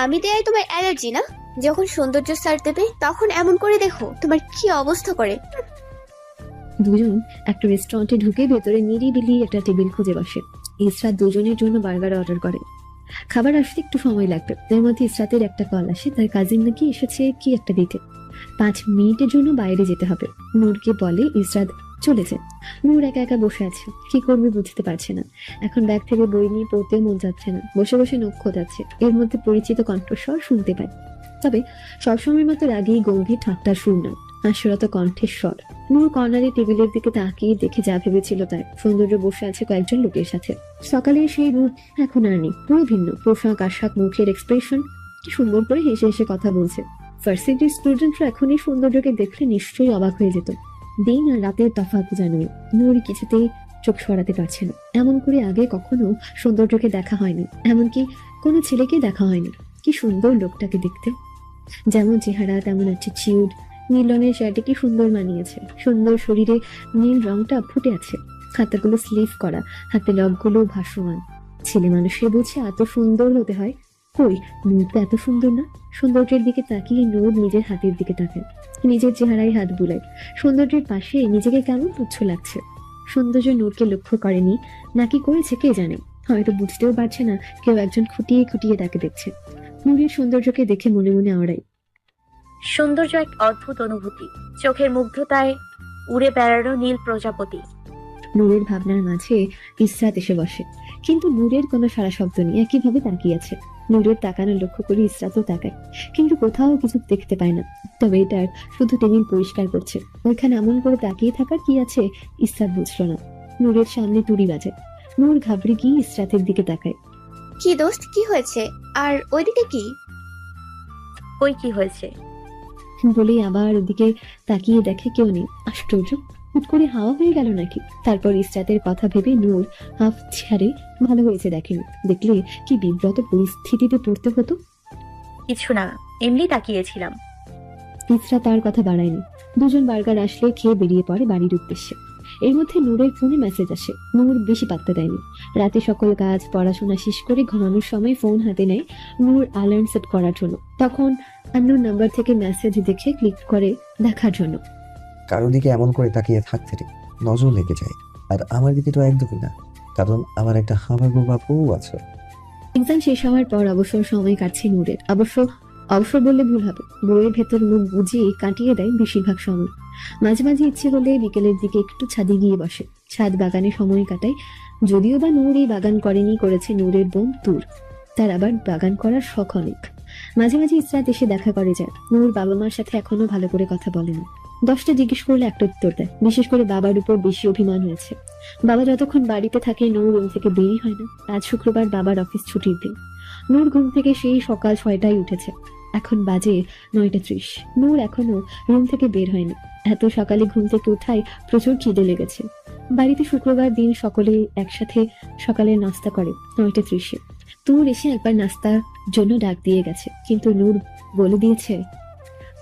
আমি দেয় তোমার অ্যালার্জি না? যখন সৌন্দর্য স্যার দেবে তখন এমন করে দেখো তোমার কি অবস্থা করে। দুজন একটা রেস্টুরেন্টে ঢুকে ভেতরে নিরিবিলি একটা টেবিল খুঁজে বসে। ইসরাত দুজনের জন্য বার্গার অর্ডার করে। খাবার আসতে একটু সময় লাগবে। এর মধ্যে ইসরাতের একটা কল আসে, তার কাজিন নাকি এসেছে কি একটা দিতে। 5 মিনিটের জন্য বাইরে যেতে হবে। নূরকে বলে ইসরাত চলে যায়। নূর একা একা বসে আছে, কি করবে বুঝতে পারছে না। এখন ব্যাগ থেকে বই নিয়ে পড়তেও মন যাচ্ছে না। বসে বসে নখ খোঁজাচ্ছে। এর মধ্যে পরিচিত কণ্ঠস্বর শুনতে পায়। তবে সবসময়ের মতো রাগী গম্ভীর ঠাট্টার সুর না। হাস্যরত কণ্ঠের স্বর। নূর কর্নারে টেবিলের দিকে তাকিয়ে দেখে যা ভেবেছিল তাই। সৌন্দর্য বসে আছে কয়েকজন লোকের সাথে। সকালে সেই রূপ এখন আর নেই, পুরো ভিন্ন। পোশাক আশাক, মুখের এক্সপ্রেশন, কি সুন্দর করে হেসে হেসে কথা বলছে। ভার্সিটির স্টুডেন্টরা এখন এই সৌন্দর্যকে দেখলে নিশ্চয়ই অবাক হয়ে যেত। দিন আর রাতের তফাৎ জানোই। নূর কিছুতেই চোখ সরাতে পারছে না। এমন করে আগে কখনো সৌন্দর্যকে দেখা হয়নি, এমনকি কোনো ছেলেকে দেখা হয়নি। কি সুন্দর লোকটাকে দেখতে, যেমন চেহারা তেমন অ্যাটিটিউড। নীল রঙের শার্টে কি সুন্দর মানিয়েছে, সুন্দর শরীরে নীল রংটা ফুটে আছে। হাতাগুলো স্লিভ করা, হাতে লকগুলো ভাসমান। ছেলে মানুষের বুঝে এত সুন্দর হতে হয়? কই, নূর তো এত সুন্দর না। সৌন্দর্যের দিকে তাকিয়ে নূর নিজের হাতের দিকে তাকায়, নিজের চেহারায় হাত বুলায়। সৌন্দর্যের পাশে নিজেকে কেমন তুচ্ছ লাগছে। সৌন্দর্য নূরকে লক্ষ্য করেনি, নাকি করেছে কে জানে। হয়তো বুঝতেও পারছে না কেউ একজন খুঁটিয়ে খুঁটিয়ে তাকে দেখছে। নূরের সৌন্দর্যকে দেখে মনে মনে আওড়ায়। সৌন্দর্য এক অদ্ভুত অনুভূতি, চোখের মুগ্ধতায় উড়ে বেড়ানো নীল প্রজাপতি। নূরের ভাবনার মাঝে ইসরাত এসে বসে, কিন্তু নূরের কোনো সারা শব্দ নেই, একইভাবে তাকিয়ে আছে। নূরের তাকানো লক্ষ্য করে ইসরাতও তাকায়, কিন্তু কোথাও কিছু দেখতে পায় না। তবে এটার শুধু টেবিল পরিষ্কার করছে, ওইখানে এমন করে তাকিয়ে থাকার কি আছে ইসরাত বুঝলো না। নূরের সামনে তুড়ি বাজে। নূর ঘাবড়ে গিয়ে ইসরাতের দিকে তাকায়। কি দোস্ত, কি হয়েছে? আর ওইদিকে কি? কই কি হয়েছে? বলেই আবার ওদিকে তাকিয়ে দেখে কেউ নেই। আশ্চর্য, হুট করে হাওয়া হয়ে গেল নাকি? তারপর ইসরাতের কথা ভেবে নূর হাফ ছাড়ে। ভালো হয়েছে দেখেনি, দেখলে কি বিব্রত পরিস্থিতিতে পড়তে হতো। কিছু না, এমনি তাকিয়েছিলাম। ইসরাত তার কথা বাড়ায়নি। দুজন বার্গার আসলে খেয়ে বেরিয়ে পড়ে বাড়ির উদ্দেশ্যে। এর মধ্যে নূরের ফোনে মেসেজ আসে। নূর বেশি পাত্তা দেয়নি। রাতে সকল কাজ পড়াশোনা শেষ করে ঘুমানোর সময় ফোন হাতে নেয় নূর অ্যালার্ম সেট করার জন্য। তখন আননোন নাম্বার থেকে মেসেজ দেখে ক্লিক করে দেখার জন্য। কারো দিকে এমন করে তাকিয়ে থাকতে রে নজর লেগে যায়। আর আমার দিকে তো একদমই না, কারণ আমার একটা হামাগো বাবুও আছে। এক্সাম শেষ হওয়ার পর অবসর সময় কাটছে নূরের। অবসর বললে ভুল হবে, বইয়ের ভেতর মুখ বুঝিয়ে কাটিয়ে দেয় বেশিরভাগ সময়। মাঝে মাঝে ইচ্ছে হলে বিকেলের দিকে একটু ছাদে গিয়ে বসে, ছাদ বাগানে সময় কাটায়। যদিও বা নূর এই বাগান করেনি, করেছে নূরের বোন তুর। তার আবার বাগান করার শখ অনেক। মাঝে মাঝে ইসরাত এসে দেখা করে যায়। নূর বাবা মার সাথে এখনো ভালো করে কথা বলে না। 10টা জিজ্ঞেস করলে একটা উত্তর দেয়। বিশেষ করে বাবার উপর বেশি অভিমান হয়েছে। বাবা যতক্ষণ বাড়িতে থাকে নূর রুম থেকে বেরই হয় না। আজ শুক্রবার বাবার অফিস ছুটির দিন। নূর ঘুম থেকে সেই সকাল 6টায় উঠেছে। এখন বাজে 9:30। নূর এখনো রুম থেকে বের হয়নি। এত সকালে ঘুম থেকে উঠায় প্রচুর খিদে লেগেছে। বাড়িতে শুক্রবার দিন সকলে একসাথে সকালে নাস্তা করে 9:30-এ। তুর এসে একবার নাস্তার জন্য ডাক দিয়ে গেছে, কিন্তু নূর বলে দিয়েছে,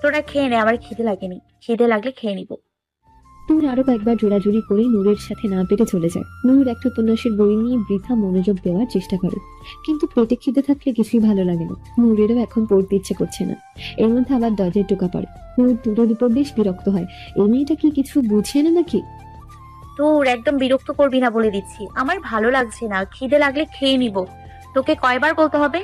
তোরা খেয়ে নে, আমার খিদে লাগেনি, খিদে লাগলে খেয়ে নিব। তুর আরো কয়েকবার জোড়াজুড়ি করে নূরের সাথে না পেরে চলে যায়। নূর একটা উপন্যাসের বই নিয়ে বৃথা মনোযোগ দেওয়ার চেষ্টা করে, কিন্তু পেটে খিদে থাকলে কিছুই ভালো লাগে না। নূরেরও এখন পড়তে ইচ্ছে করছে না। এর মধ্যে আবার দরজায় টোকা পড়ে। নূর তুরের উপর বেশ বিরক্ত হয়। এই মেয়েটা কি কিছু বুঝে না নাকি? তোর একদম বিরক্ত করবি না বলে দিচ্ছি, আমার ভালো লাগছে না, খিদে লাগলে খেয়ে নিব। তোকে কয়বার বলতে হবে?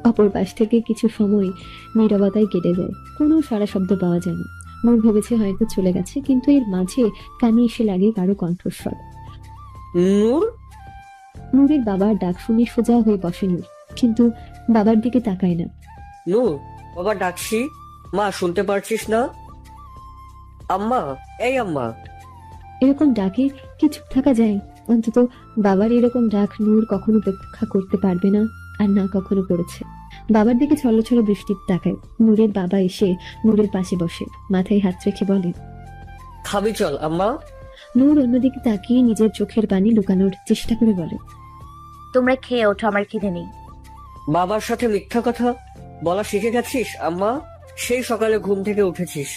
অপর পাশ থেকে কিছু সময় নীরবতায় কেটে যায়, কোনো সারা শব্দ পাওয়া যায় না। নূর ভেবেছে হয়তো চলে গেছে, কিন্তু এর মাঝে কানে এসে লাগে কারো কণ্ঠস্বর। নূর, নূরের বাবার ডাক শুনে সোজা হয়ে বসে নূর, কিন্তু বাবার দিকে তাকায় না। নূর, বাবা ডাকছি, মা শুনতে পারছিস না? আম্মা, এই আম্মা। এরকম ডাকে কি চুপ থাকা যায়? অন্তত বাবার এরকম ডাক নূর কখনো উপেক্ষা করতে পারবে না, আর না কখনো করেছে। বাবার দিকে ছলো ছলো দৃষ্টিতে তাকায়। নূরের বাবা এসে নূরের পাশে বসে, মাথায় হাত রেখে বলে, খাবি চল আম্মা। নূর অন্যদিকে তাকিয়ে নিজের চোখের পানি লুকানোর চেষ্টা করে বলে, তোমরা খেয়ে ওঠো, আমার খিদে নেই। বাবার সাথে মিথ্যা কথা বলা শিখে গেছিস আম্মা? সেই সকালে ঘুম থেকে উঠেছিস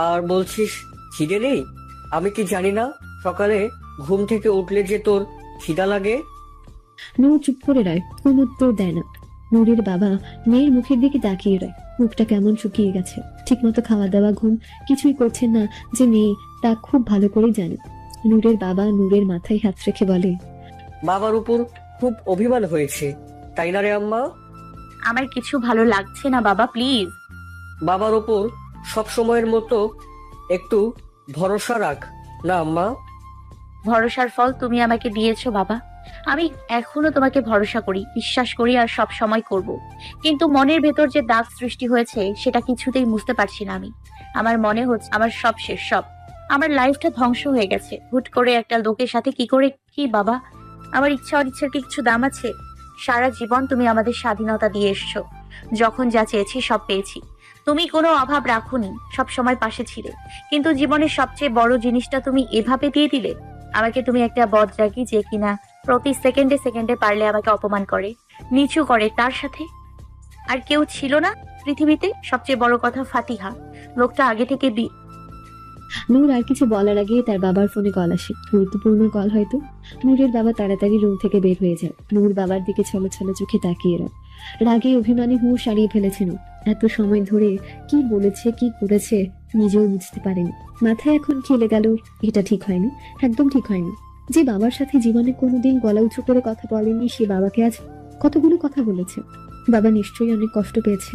আর বলছিস খিদে নেই? আমি কি জানি না সকালে ঘুম থেকে উঠলে যে তোর খিদা লাগে? নূর চুপ করে রয়, কোন উত্তর দেয় না। নূরের বাবা মেয়ের মুখের দিকে তাকিয়ে রয়। মুখটা কেমন শুকিয়ে গেছে, ঠিক মতো খাওয়া দাওয়া ঘুম কিছুই করছেন না, যে মেয়ে তা খুব ভালো করে জানে। নূরের বাবা নূরের মাথায় হাত রেখে বলে, বাবার উপর খুব অভিমান হয়েছে, তাই না রে আম্মা? আমার কিছু ভালো লাগছে না বাবা, প্লিজ। বাবার উপর সব সময়ের মতো একটু ভরসা রাখ না আম্মা। ভরসার ফল তুমি আমাকে দিয়েছো বাবা, আমি এখনো তোমাকে ভরসা করি, বিশ্বাস করি আর সব সময় করব। কিন্তু মনের ভেতর যে দাগ সৃষ্টি হয়েছে সেটা কিছুতেই বুঝতে পারছি না আমি। আমার মনে হচ্ছে আমার সব শেষ, সব আমার লাইফটা ধ্বংস হয়ে গেছে হুট করে একটা লোকের সাথে। কি করে কি বাবা? আমার ইচ্ছা অনিচ্ছার কি কিছু দাম আছে? সারা জীবন তুমি আমাদের স্বাধীনতা দিয়ে এসছো, যখন যা চেয়েছি সব পেয়েছি। তুমি কোনো অভাব রাখোনি, সব সময় পাশে ছিলে। কিন্তু জীবনের সবচেয়ে বড় জিনিসটা তুমি এভাবে দিয়ে দিলে আমাকে। তুমি একটা বদরাগী যে কিনা প্রতি সেকেন্ডে সেকেন্ডে পারলে আমাকে অপমান করে, নিচু করে। তার সাথে আর কেউ ছিল না পৃথিবীতে। সবচেয়ে বড় কথা, ফাতিহা লোকটা আগে থেকে নূর আর কিছু বলার আগে তার বাবার ফোনে কল আসে, গুরুত্বপূর্ণ কল হয়তো। নূরের বাবা তাড়াতাড়ি রুম থেকে বের হয়ে যায়। নূর বাবার দিকে ছলো ছলো চোখে তাকিয়ে রয়। রাগে অভিমানে হুঁশ হারিয়ে ফেলেছিল। এত সময় ধরে কি বলেছে কি করেছে নিজেও বুঝতে পারেনি। মাথায় এখন খেলে গেল এটা ঠিক হয়নি, একদম ঠিক হয়নি। যে বাবার সাথে জীবনে কোনোদিন গলা উঁচু করে কথা বলেনি সে বাবাকে আজ কতগুলো কথা বলেছে। বাবা নিশ্চয়ই অনেক কষ্ট পেয়েছে।